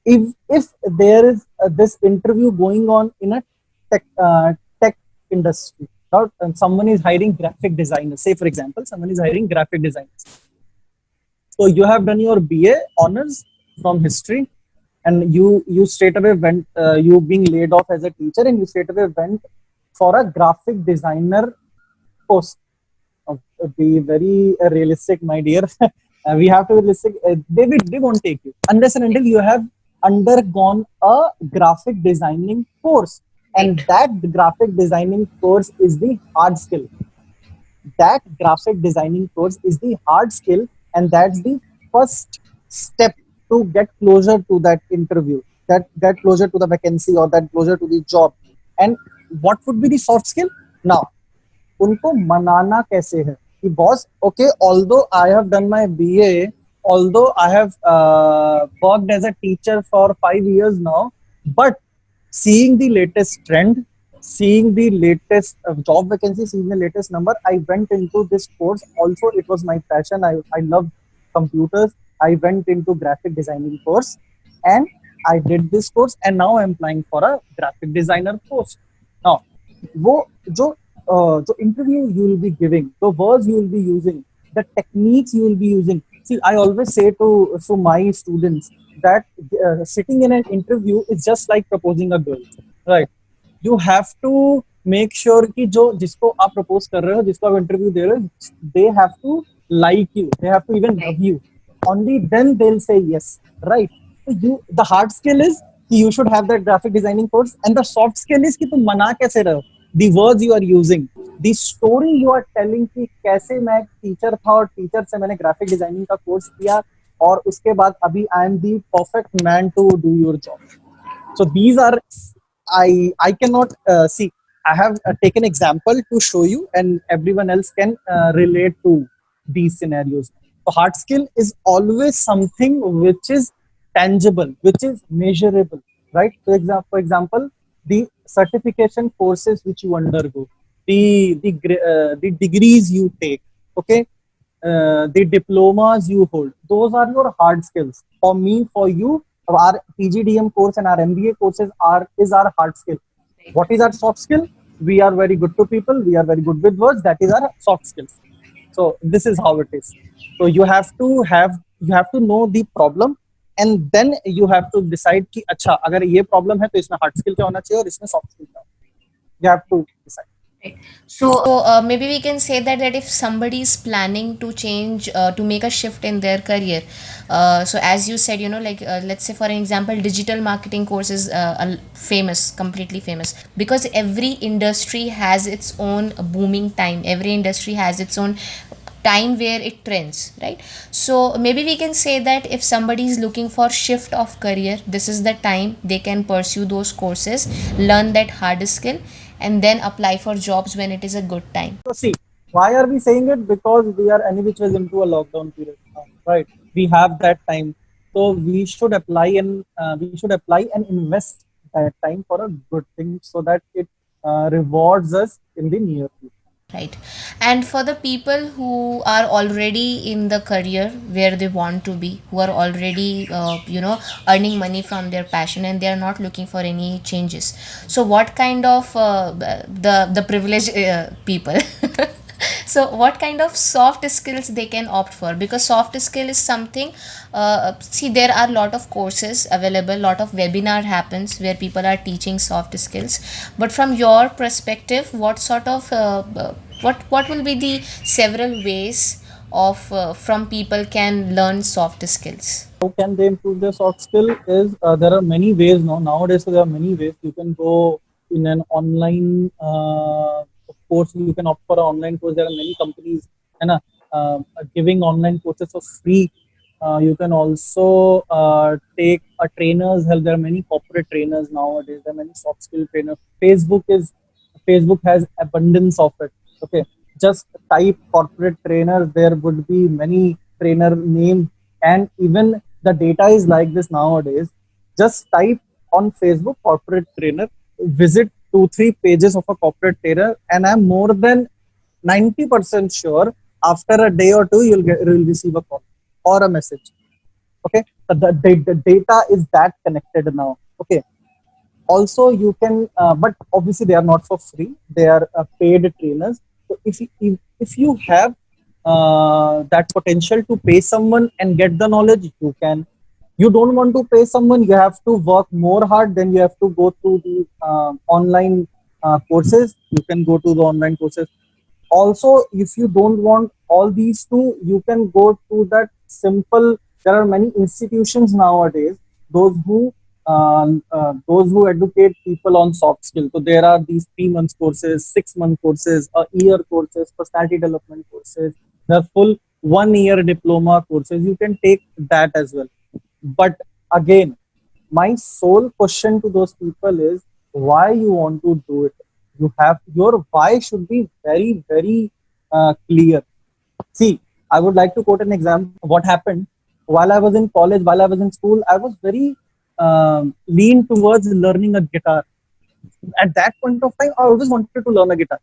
If there is this interview going on in a tech industry, and someone is hiring graphic designers, say for example someone is hiring graphic designers, so you have done your BA honors from history, and you straight away went, you being laid off as a teacher, and you straight away went for a graphic designer post. Be very realistic, my dear. We have to be realistic. They won't take you unless and until you have undergone a graphic designing course, and that graphic designing course is the hard skill. That graphic designing course is the hard skill, and that's the first step to get closer to that interview, that get closer to the vacancy or that closer to the job. And what would be the soft skill? Now, उनको मनाना कैसे है कि boss, okay, although I have done my BA, although I have worked as a teacher for 5 years now, but seeing the latest trend, seeing the latest job vacancy, seeing the latest number, I went into this course. Also, it was my passion. I love computers. I went into graphic designing course, and I did this course, and now I'm applying for a graphic designer post. Now, वो जो जो interview you will be giving, the words you will be using, the techniques you will be using. See, I always say to my students that sitting in an interview is just like proposing a girl, right? You have to make sure कि जो जिसको आप propose कर रहे हो, जिसको आप interview दे रहे हो, they have to like you, they have to even love you. Only then they'll say yes, right? So the hard skill is कि you should have that graphic designing course, and the soft skill is कि तुम मना कैसे रहे हो, the words you are using, the story you are telling कि कैसे मैं टीचर था और टीचर से मैंने graphic designing का कोर्स किया और उसके बाद अभी I am the perfect man to do your job. So these are, I cannot see, I have taken example to show you, and everyone else can relate to these scenarios. So hard skill is always something which is tangible, which is measurable, right? For example, the certification courses which you undergo, the degrees you take, okay, the diplomas you hold, those are your hard skills. For me, for you, our PGDM course and our MBA courses are is our hard skill. What is our soft skill? We are very good to people. We are very good with words. That is our soft skills. So this is how it is. So you have to know the problem, and then you have to decide कि अच्छा अगर ये problem है तो इसमें hard skill क्या होना चाहिए और इसमें soft skill क्या होना चाहिए. You have to decide. Right. So maybe we can say that if somebody is planning to change, to make a shift in their career, so as you said, like let's say for an example, digital marketing courses are famous, completely famous, because every industry has its own booming time. Every industry has its own time where it trends, right? So maybe we can say that if somebody is looking for shift of career, this is the time they can pursue those courses, learn that hard skill, and then apply for jobs when it is a good time. So see, why are we saying it? Because we are any which ways into a lockdown period now, right? We have that time, so we should apply and invest that time for a good thing, so that it rewards us in the near future. Right. And for the people who are already in the career where they want to be, who are already, earning money from their passion, and they are not looking for any changes. So, what kind of the privileged people? So, what kind of soft skills they can opt for? Because soft skill is something. See, there are a lot of courses available, lot of webinar happens where people are teaching soft skills. But from your perspective, what sort of what will be the several ways of from people can learn soft skills? How can they improve their soft skill? Is there are many ways now. Nowadays, there are many ways. You can go in an online course. You can opt for an online course. There are many companies, and giving online courses for free. You can also take a trainer's help. There are many corporate trainers nowadays. There are many soft skill trainers. Facebook has abundance of it. Okay, just type corporate trainer. There would be many trainer names, and even the data is like this nowadays. Just type on Facebook corporate trainer, visit 2-3 pages of a corporate trainer, and I'm more than 90% sure after a day or two you'll receive a call or a message. Okay, the data is that connected now. Okay, also you can but obviously they are not for free, they are paid trainers. So if you have that potential to pay someone and get the knowledge, you can. You don't want to pay someone, you have to work more hard, then you have to go through the online courses. You can go to the online courses. Also, if you don't want all these two, you can go to that simple. There are many institutions nowadays, those who educate people on soft skills. So there are these 3 months courses, 6 month courses, a year courses, personality development courses, the full 1 year diploma courses. You can take that as well. But again, my sole question to those people is why you want to do it. You have your why should be very, very clear. See, I would like to quote an example. What happened while I was in college, while I was in school, I was very lean towards learning a guitar. At that point of time, I always wanted to learn a guitar.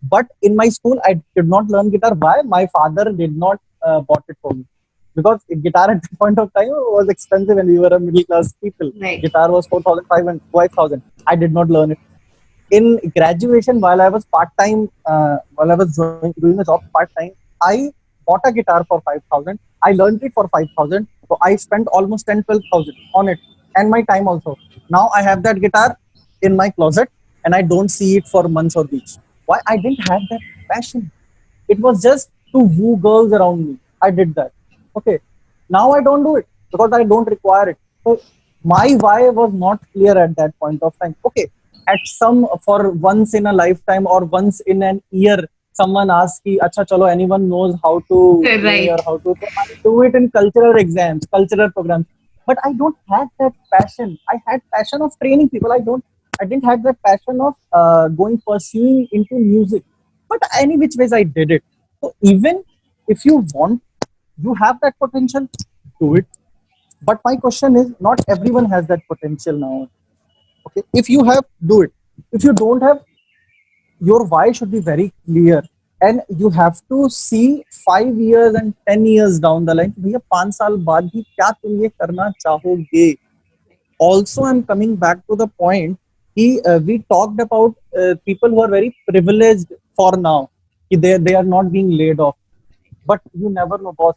But in my school, I did not learn guitar. Why? My father did not bought it for me. Because guitar at that point of time was expensive when we were a middle class people. Right. Guitar was 4,500, 5,000. I did not learn it. in graduation, while I was part time, while I was doing a job part time, I bought a guitar for 5,000. I learned it for 5,000. So I spent almost 10-12,000 on it, and my time also. Now I have that guitar in my closet, and I don't see it for months or weeks. Why? I didn't have that passion. It was just to woo girls around me. I did that. Okay. Now I don't do it because I don't require it. So my why was not clear at that point of time. Okay. At some, for once in a lifetime or once in an year, someone asks ki, acha chalo, anyone knows how to play or Right. how to, so I do it in cultural exams, cultural programs. But I don't have that passion. I had passion of training people. I didn't have that passion of going pursuing into music. But any which ways I did it. So even if you want, you have that potential, do it. But my question is, not everyone has that potential now. Okay, if you have, do it. If you don't have, your why should be very clear, and you have to see 5 years and 10 years down the line, भैया 5 साल बाद भी क्या तुम ये करना चाहोगे. Also, I'm coming back to the point, we talked about people who are very privileged for now, they are not being laid off. But you never know, boss.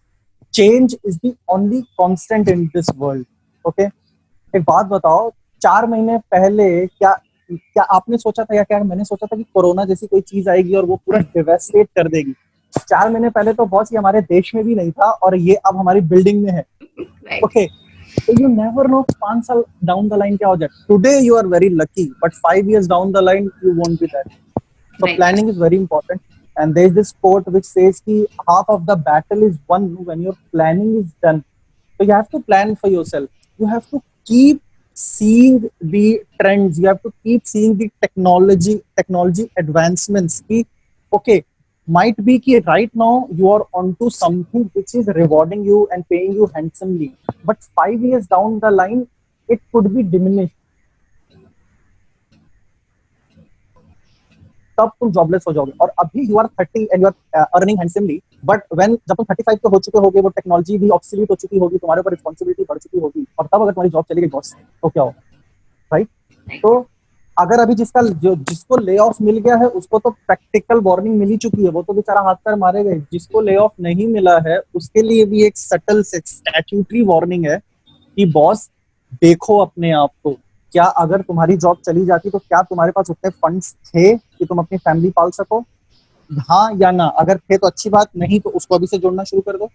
Change is the only constant in this world. Okay. एक बात बताओ, 4 महीने पहले क्या क्या आपने सोचा था, या क्या मैंने सोचा था कि कोरोना जैसी कोई चीज आएगी और वो पूरा डिवेस्टेट कर देगी? 4 महीने पहले तो बहुत ये हमारे देश में भी नहीं था, और ये अब हमारी बिल्डिंग में है. Right. Okay. So you never know 5 साल down the line क्या हो जाए. Today you are very lucky, but 5 years down the line you won't be there. So Right. planning is very important. And there is this quote which says ki half of the battle is won when your planning is done. So you have to plan for yourself. You have to keep seeing the trends. You have to keep seeing the technology advancements. Ki, okay, might be ki right now you are onto something which is rewarding you and paying you handsomely. But 5 years down the line, it could be diminished. तब तुम jobless हो जाओगे. और अभी you are 30 and you are earning handsomely, but when जब तुम 35 के हो चुके होगे, वो टेक्नोलॉजी भी ऑब्सोलीट हो चुकी होगी, तुम्हारे ऊपर रिस्पॉन्सिबिलिटी बढ़ चुकी होगी, और तब अगर तुम्हारी जॉब चली गई बॉस, तो क्या होगा? राइट. तो अगर अभी जिसको ले ऑफ मिल गया है, उसको तो प्रैक्टिकल वार्निंग मिल ही चुकी है, वो तो बेचारा हाथ पैर मारे गए. जिसको ले ऑफ नहीं मिला है, उसके लिए भी एक सटल स्टैट्यूटरी वार्निंग है कि बॉस, देखो अपने आप को, क्या अगर तुम्हारी जॉब चली जाती तो क्या तुम्हारे पास उतने फंड्स थे कि तुम अपनी फैमिली पाल सको? हाँ या ना? अगर थे तो अच्छी बात, नहीं तो उसको अभी से जोड़ना शुरू कर दो.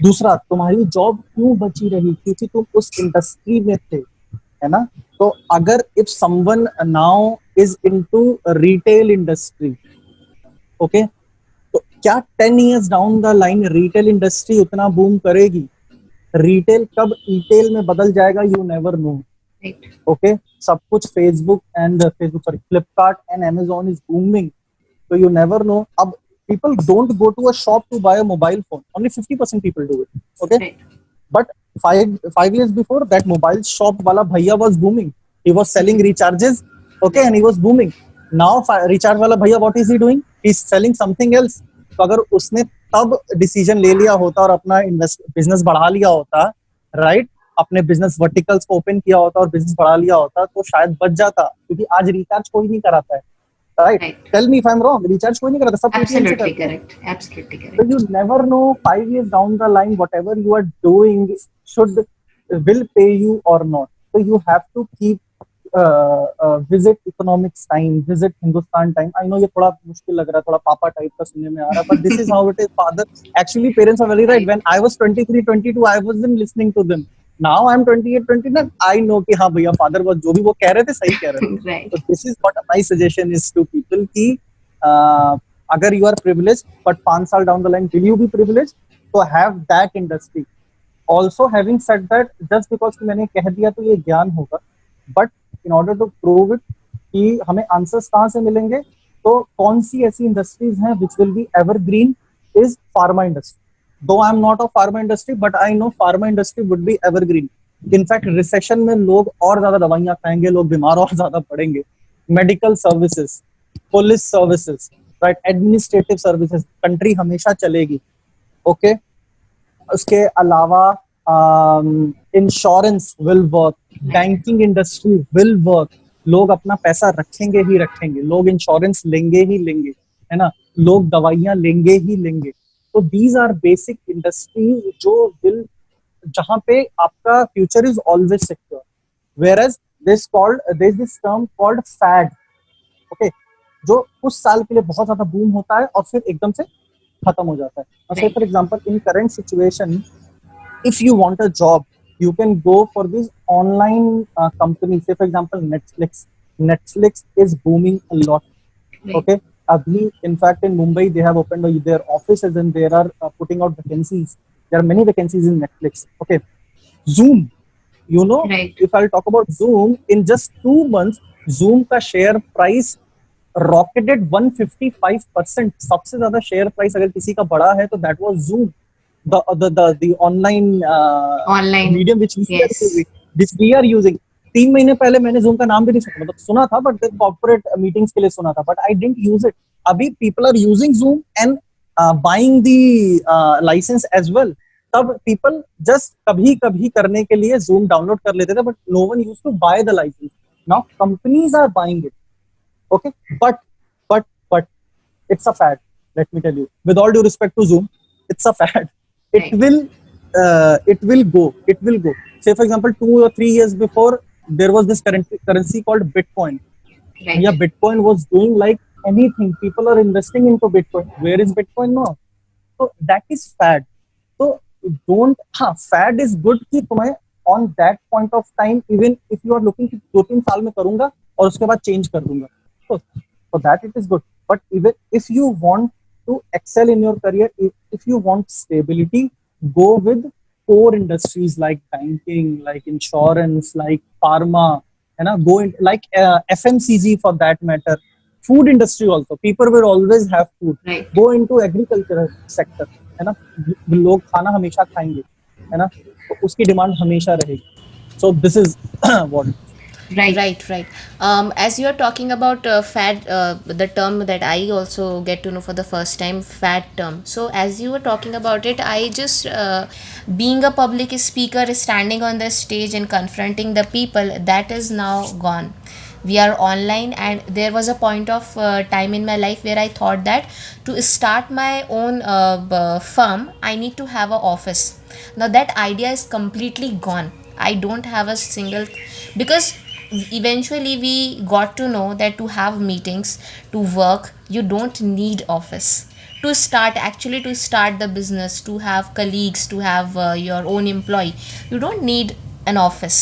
दूसरा, तुम्हारी जॉब क्यों बची रही? क्योंकि तुम उस इंडस्ट्री में थे, है ना? तो अगर if someone now is into retail industry, okay, तो क्या 10 years down the line retail industry उतना बूम करेगी? रिटेल कब ईटेल में बदल जाएगा, you never know. Right. Okay, सब कुछ Flipkart and Amazon is booming, so you never know. अब people don't go to a shop to buy a mobile phone. Only 50% people do it. Okay, Right. but five years before that, mobile shop वाला भैया was booming. He was selling recharges. Okay, and he was booming. Now recharge वाला भैया, what is he doing? He's selling something else. तो अगर उसने तब decision ले लिया होता और अपना बिजनेस बढ़ा लिया होता, राइट, अपने बिजनेस वर्टिकल्स को ओपन किया होता और बिजनेस बढ़ा लिया होता, तो शायद बच जाता. क्योंकि आज रिचार्ज कोई नहीं कराता है, right? Right. Tell me if I am wrong. Recharge कोई नहीं कराता, सब पेटीएम से Absolutely करते हैं. correct. Absolutely So correct. you never know, 5 years down the line, whatever you are doing will pay you or not. So you have to keep visit economics time, visit Hindustan time. I know ये थोड़ा मुश्किल लग रहा है, थोड़ा पापा type का सुनने में आ रहा है, but this is how it is. Father, actually parents are very right. When I was 23, 22, I wasn't listening to them. Now I'm 28, 29. I know कि हाँ भैया, father was जो भी वो कह रहे थे सही कह रहे थे. Right. So this is what my suggestion is to people कि अगर you are privileged, but 5 साल down the line, will you be privileged? So have that industry. Also, having said that, just because कि मैंने कह दिया तो ये ज्ञान होगा, but in order to prove it कि हमें आंसर्स कहाँ से मिलेंगे, तो कौन सी ऐसी इंडस्ट्रीज हैं which will be evergreen is pharma industry. Though I am not of pharma industry, but I know pharma industry would be evergreen. In fact, recession में लोग और ज्यादा दवाइयाँ खाएंगे, लोग बीमार और ज्यादा पड़ेंगे. Medical services, police services, right, administrative services, country हमेशा चलेगी. ओके, उसके अलावा insurance will work, banking industry will work, लोग अपना पैसा रखेंगे ही रखेंगे, लोग इंश्योरेंस लेंगे ही लेंगे, है ना, लोग दवाइयां लेंगे ही लेंगे। तो दीज आर बेसिक इंडस्ट्रीज जो विल, जहां पे आपका future is always secure. Where this term called fad. Okay, जो कुछ साल के लिए बहुत ज्यादा बूम होता है और फिर एकदम से खत्म हो जाता है। और से Right. For example in current situation, if you want a job, you can go for these online companies. Say for example Netflix is booming a lot. Right. Okay, abhi in fact in Mumbai they have opened their offices and they are putting out vacancies. There are many vacancies in Netflix. Okay, Zoom, you know, Right. if I'll talk about Zoom, in just 2 months Zoom का share price rocketed 155%। सबसे ज्यादा share price अगर किसी का बड़ा है तो that was Zoom, the online Online. medium Yes. which we are using। 3 महीने पहले मैंने Zoom का नाम भी नहीं सुना, मतलब सुना था बट कॉर्पोरेट मीटिंग्स के लिए सुना था, but I didn't use it. अभी people are using Zoom and buying the licence as well. तब पीपल जस्ट कभी कभी करने के लिए Zoom डाउनलोड कर लेते थे, but no one use to buy the licence. Now companies are buying it. Okay, but it's a fad. Let me tell you, with all due respect to Zoom, it's a fad. It Right. will it will go. Say for example 2 or 3 years before, there was this currency called Bitcoin. Yeah, Right. Bitcoin was doing like anything. People are investing into Bitcoin. Where is Bitcoin now? So that is fad. So don't, हाँ, fad is good कि तुम्हें on that point of time, even if you are looking कि 2-3 साल में करूंगा और उसके बाद change कर दूंगा, so for that it is good. But even if you want to excel in your career, if you want stability, go with core industries like banking, like insurance, like pharma, है ना, go in like FMCG for that matter, food industry also. People will always have food. Right. Go into agriculture sector, है ना, लोग खाना हमेशा खाएंगे, है ना, तो उसकी डिमांड हमेशा रहेगी। So this is what. Right. Right, right. As you are talking about fat, the term that I also get to know for the first time, fat term. So, as you were talking about it, I just, being a public speaker, standing on the stage and confronting the people, that is now gone. We are online, and there was a point of time in my life where I thought that to start my own firm, I need to have an office. Now, that idea is completely gone. I don't have a single, because eventually we got to know that to have meetings, to work, you don't need office. To start, actually to start the business, to have colleagues, to have your own employee, you don't need an office.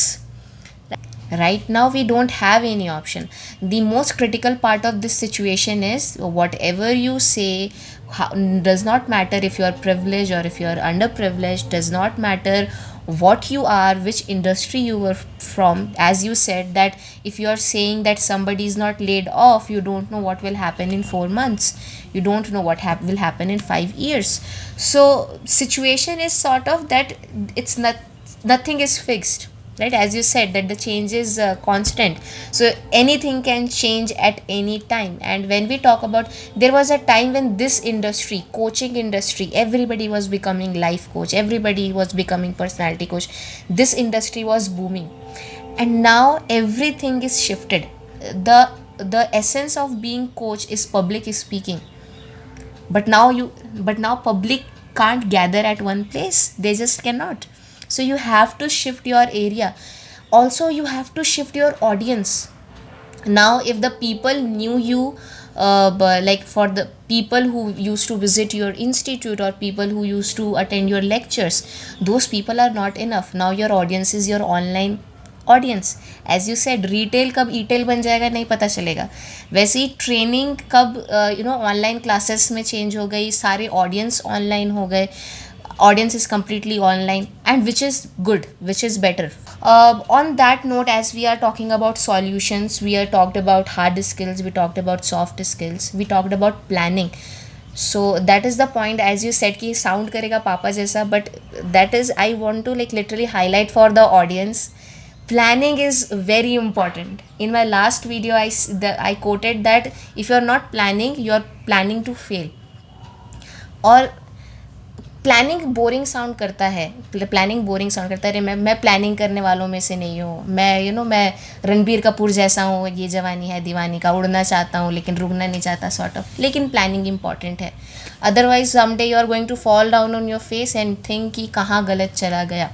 Right now we don't have any option. The most critical part of this situation is whatever you say, how, does not matter if you are privileged or if you are underprivileged, does not matter what you are, which industry you were from. As you said that if you are saying that somebody is not laid off, you don't know what will happen in 4 months, you don't know what will happen in 5 years. So situation is sort of that, it's not, nothing is fixed, right? As you said that the change is constant, so anything can change at any time. And when we talk about, there was a time when this industry, coaching industry, everybody was becoming life coach, everybody was becoming personality coach, this industry was booming. And now everything is shifted. The essence of being coach is public speaking, but now public can't gather at one place, they just cannot. So you have to shift your area. Also you have to shift your audience. Now if the people knew you, like for the people who used to visit your institute or people who used to attend your lectures, those people are not enough. Now your audience is your online audience. As you said, retail कब etail बन जाएगा नहीं पता चलेगा, वैसे ही training कब online classes में चेंज हो गई, सारे ऑडियंस ऑनलाइन हो गए, audience is completely online, and which is good, which is better. On that note, as we are talking about solutions, we are talked about hard skills, we talked about soft skills, we talked about planning. So that is the point. As you said कि sound करेगा पापा जैसा, but that is, I want to like literally highlight for the audience, planning is very important. In my last video I quoted that if you are not planning, you are planning to fail. Or planning boring sound करता है, planning boring sound करता है, अरे मैं planning करने वालों में से नहीं हूँ, मैं मैं रणबीर कपूर जैसा हूँ, ये जवानी है दीवानी का, उड़ना चाहता हूँ लेकिन रुकना नहीं चाहता सॉर्ट ऑफ, लेकिन प्लानिंग इंपॉर्टेंट है। Otherwise someday you are going to fall down on your face and think कि कहाँ गलत चला गया।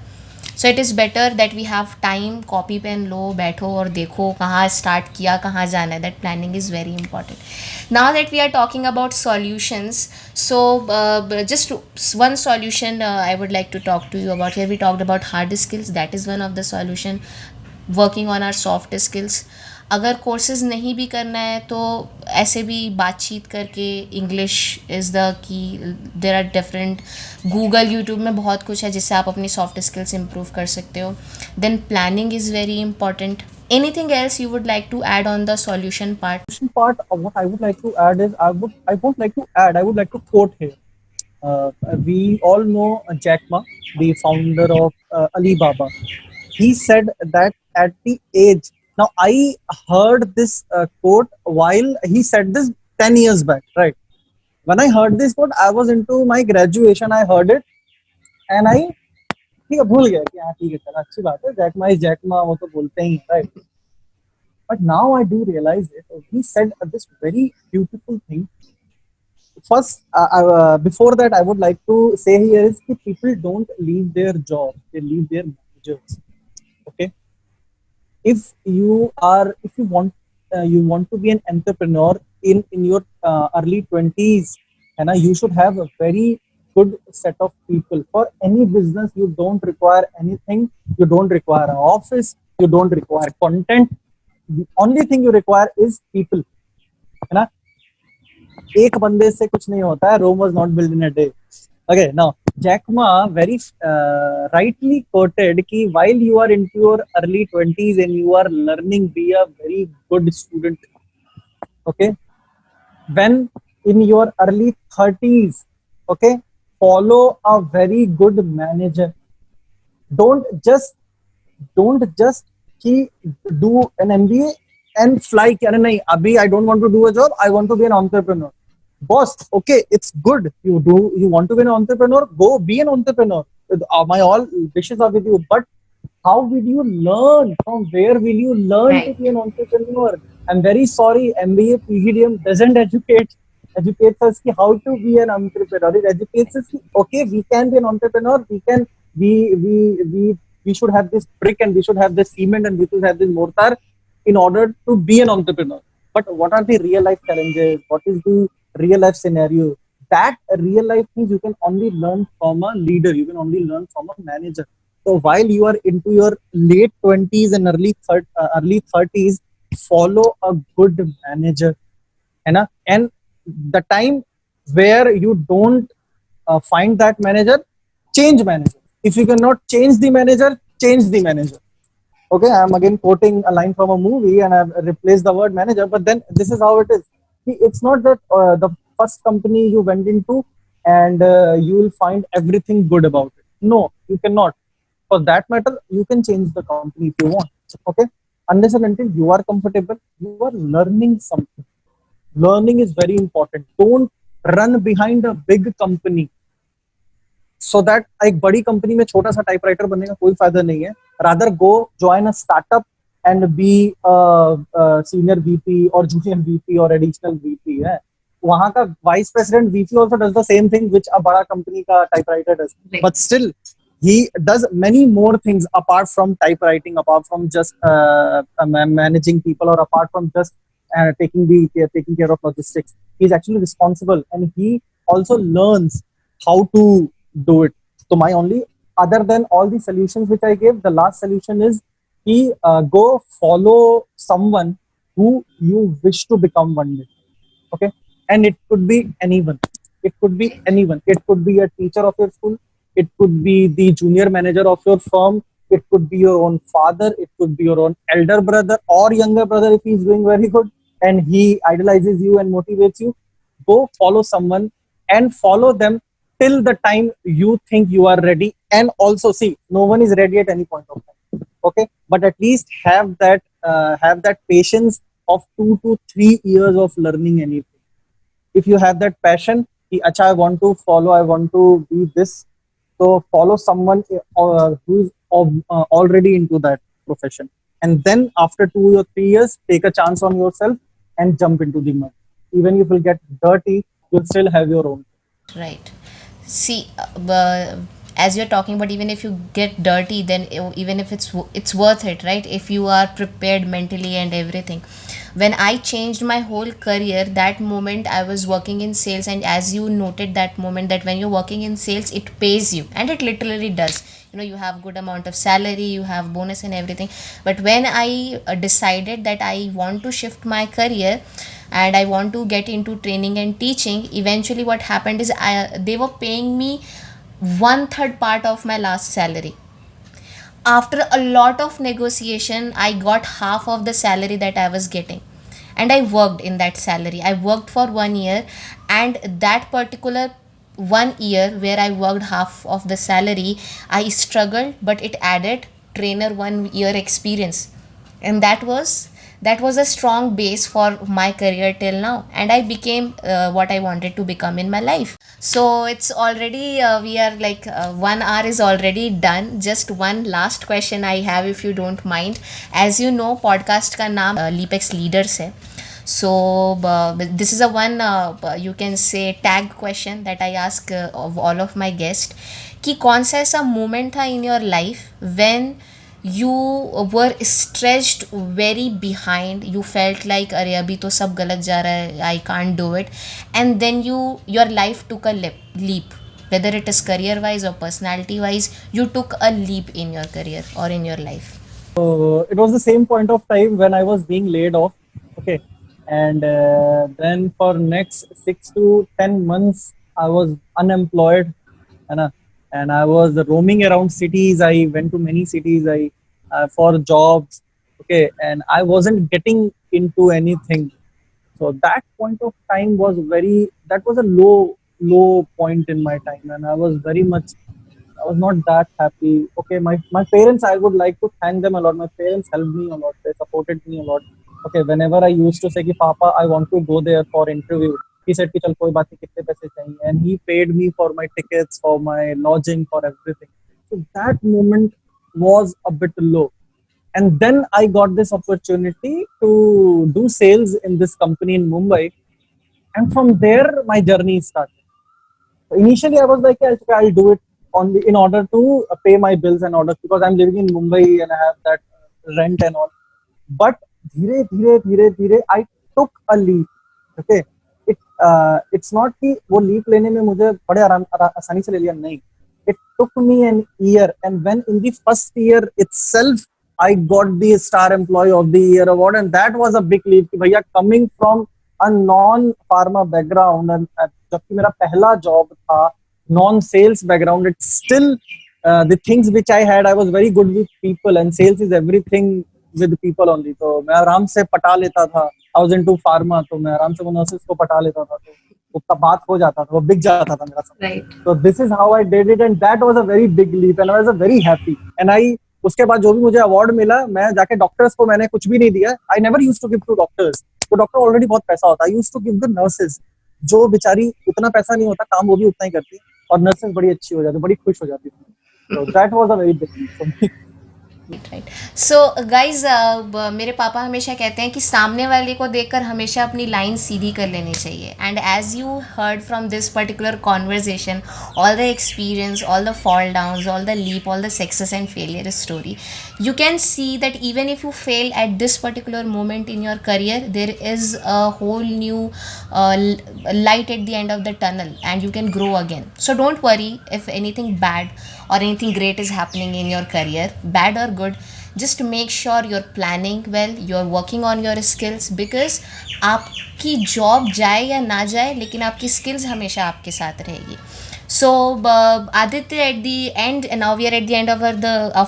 So it is better that we have time, copy pen लो, बैठो और देखो कहाँ स्टार्ट किया, कहाँ जाना है। That planning is very important. Now that we are talking about solutions, so just one solution I would like to talk to you about here. We talked about hard skills, that is one of the solution, working on our soft skills. अगर courses नहीं भी करना है तो ऐसे भी बातचीत करके, English is the key, there are different, Google YouTube में बहुत कुछ है जिससे आप अपनी सॉफ्ट स्किल्स इम्प्रूव कर सकते हो। Then planning is very important. Anything else you would like to add on the solution part? Part of what I would like to add is I won't like to add, I would like to quote here. We all know Jack Ma, the founder of Alibaba. He said that at the age, now I heard this quote while he said this 10 years back, right? When I heard this quote, I was into my graduation. I heard it and I ठीक है भूल गया कि हाँ ठीक है चलो अच्छी बात है, Jack Ma is Jack Ma, वो तो बोलते ही right. But now I do realize it. He said this very beautiful thing. First, before that, I would like to say here is that people don't leave their job; they leave their managers. Okay, if you want to be an entrepreneur in your early 20s, and you should have a very good set of people for any business. You don't require anything. You don't require an office. You don't require content. The only thing you require is people, है ना. एक बंदे से कुछ नहीं होता है. Rome was not built in a day. Okay, now Jack Ma very rightly quoted कि while you are into your early 20s and you are learning, be a very good student. Okay, when in your early 30s, okay, follow a very good manager. Don't just कि do an MBA and fly कि अरे नहीं अभी I don't want to do a job, I want to be an entrepreneur. Boss, okay, it's good. You want to be an entrepreneur, go be an entrepreneur. My all wishes are with you, but how will you learn? From where will you learn to Right. be an entrepreneur? I'm very sorry, MBA PGDM doesn't educates us ki how to be an entrepreneur. It educates us ki, okay, we can be an entrepreneur. We should have this brick and we should have this cement and we should have this mortar in order to be an entrepreneur. But what are the real life challenges? What is the real life scenario? That real life things you can only learn from a leader. You can only learn from a manager. So while you are into your late 20s and early 30s, follow a good manager, है ना. And the time where you don't find that manager, change manager. If you cannot change the manager, change the manager. Okay, I'm again quoting a line from a movie and I've replaced the word manager, but then this is how it is. It's not that the first company you went into and you will find everything good about it. No, you cannot. For that matter, you can change the company if you want. Okay, unless and until you are comfortable, you are learning something. Learning is very important. Don't run behind a big company so that एक बड़ी company में छोटा सा typewriter बनने का कोई फायदा नहीं है. Rather go join a startup and be senior VP और जूनियर वीपी और एडिशनल वीपी है. वहां का vice president VP also does the same thing which a बड़ा कंपनी का typewriter does, but still he does many more things apart from typewriting, apart from just managing people, or apart from just taking care of logistics. He's actually responsible and he also learns how to do it. So my only, other than all the solutions which I gave, the last solution is he go follow someone who you wish to become one day. Okay, and it could be anyone. It could be a teacher of your school, it could be the junior manager of your firm, it could be your own father, it could be your own elder brother or younger brother if he's doing very good and he idolizes you and motivates you. Go follow someone and follow them till the time you think you are ready. And also see, no one is ready at any point of time. Okay, but at least have that patience of 2 to 3 years of learning anything. If you have that passion, कि अच्छा I want to follow, I want to be this, so follow someone who is already into that profession, and then after 2 or 3 years take a chance on yourself and jump into the mud. Even if you'll get dirty, you'll still have your own. Right. See, as you're talking about, even if you get dirty, then even if it's worth it, right? If you are prepared mentally and everything. When I changed my whole career, that moment I was working in sales, and as you noted that moment, that when you're working in sales, it pays you, and it literally does. You know, you have good amount of salary, you have bonus and everything. But when I decided that I want to shift my career and I want to get into training and teaching, eventually what happened is they were paying me one third part of my last salary. After a lot of negotiation, I got half of the salary that I was getting, and I worked in that salary. I worked for 1 year, and that particular 1 year where I worked half of the salary, I struggled, but it added trainer 1 year experience, and that was a strong base for my career till now, and I became what I wanted to become in my life. So it's already we are like 1 hour is already done. Just one last question I have, if you don't mind. As you know, podcast का नाम लीपेक्स leaders है. So this is a one you can say tag question that I ask of all of my guests, कि कौन सा ऐसा moment था in your life when you were stretched very behind, you felt like अरे अभी तो सब गलत जा रहा है, I can't do it, and then your life took a leap, whether it is career wise or personality wise, you took a leap in your career or in your life. So it was the same point of time when I was being laid off. Okay, and then for next 6 to 10 months I was unemployed, है ना? And I was roaming around cities. I went to many cities. I for jobs. Okay, and I wasn't getting into anything. So that point of time was that was a low point in my time, and I was very much, I was not that happy. Okay, my parents, I would like to thank them a lot. My parents helped me a lot. They supported me a lot. Okay, whenever I used to say कि Papa, I want to go there for interview, he said कि चल कोई बात नहीं, कितने पैसे चाहिए, and he paid me for my tickets, for my lodging, for everything. So that moment was a bit low, and then I got this opportunity to do sales in this company in Mumbai, and from there my journey started. So initially, I was like, yeah, okay, I'll do it only in order to pay my bills and order, because I'm living in Mumbai and I have that rent and all. But धीरे धीरे I took a leap. Okay, it's not कि वो leap लेने में मुझे बड़े आसानी से ले लिया, नहीं. It took me an year, and when in the first year itself I got the Star Employee of the Year award, and that was a big leap. कि भैया, coming from a non pharma background, and जबकि मेरा पहला job था non sales background, it's still the things which I had, I was very good with people, and sales is everything with people only. तो मैं आराम से पटा लेता था. I was into pharma, तो मैं आराम से वो nurses को पटा लेता था, तो उसका बात हो जाता था, वो बिक जाता था मेरा सब. Right. So this is how I did it, and that was a very big leap, and I was very happy. And I उसके बाद जो भी मुझे अवार्ड मिला, मैं जाके डॉक्टर्स को मैंने कुछ भी नहीं दिया. I never used to give to doctors. तो डॉक्टर ऑलरेडी बहुत पैसा होता है. I used to give the nurses, जो बेचारी उतना पैसा नहीं होता, काम वो भी उतना ही करती है, और नर्सेज बड़ी अच्छी हो जाती, बड़ी खुश हो जाती थी. So that was a very big leap for me. Right. So guys, मेरे पापा हमेशा कहते हैं कि सामने वाले को देखकर हमेशा अपनी लाइन सीधी कर लेनी चाहिए. And as you heard from this particular conversation, all the experience, all the fall downs, all the leap, all the success and failure story, you can see that even if you fail at this particular moment in your career, there is a whole new light at the end of the tunnel, and you can grow again. So don't worry if anything bad or anything great is happening in your career, bad or good. Just make sure you're planning well, you're working on your skills, because आपकी job जाए या ना जाए, लेकिन आपकी skills हमेशा आपके साथ रहेगी. So Aditya, at the end, and now we are at the end of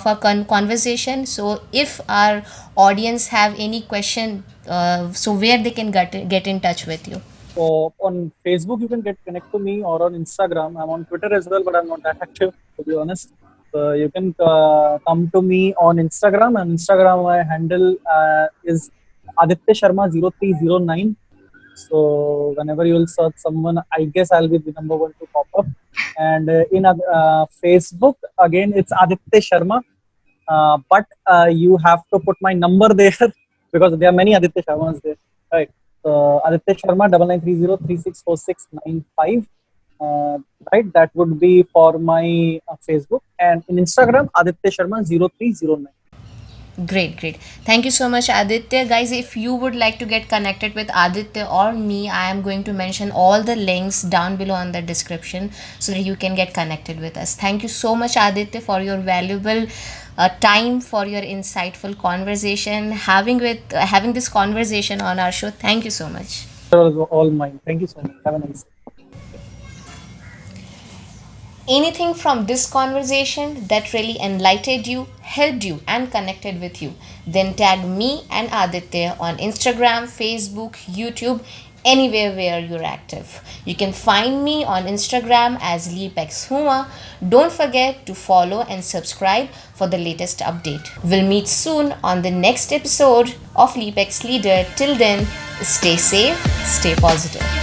our conversation. So if our audience have any question, so where they can get in touch with you? So on Facebook you can connect to me, or on Instagram. I'm on Twitter as well, but I'm not that active, to be honest. So you can come to me on Instagram, and Instagram my handle is Aditya Sharma 0309. So whenever you will search someone, I guess I'll be the number one to pop up. And in Facebook, again, it's Aditya Sharma. But you have to put my number there because there are many Aditya Sharmas there, right? So Aditya Sharma 9930364695. Uh, right, that would be for my Facebook, and in Instagram Aditya Sharma 0309. Great, great. Thank you so much, Aditya. Guys, if you would like to get connected with Aditya or me, I am going to mention all the links down below on the description so that you can get connected with us. Thank you so much, Aditya, for your valuable time, for your insightful conversation, having this conversation on our show. Thank you so much. That was all mine. Thank you so much. Have a nice day. Anything from this conversation that really enlightened you, helped you, and connected with you, then tag me and Aditya on Instagram, Facebook, YouTube, anywhere where you're active. You can find me on Instagram as LeapXHuma. Don't forget to follow and subscribe for the latest update. We'll meet soon on the next episode of LeapX Leader. Till then, stay safe, stay positive.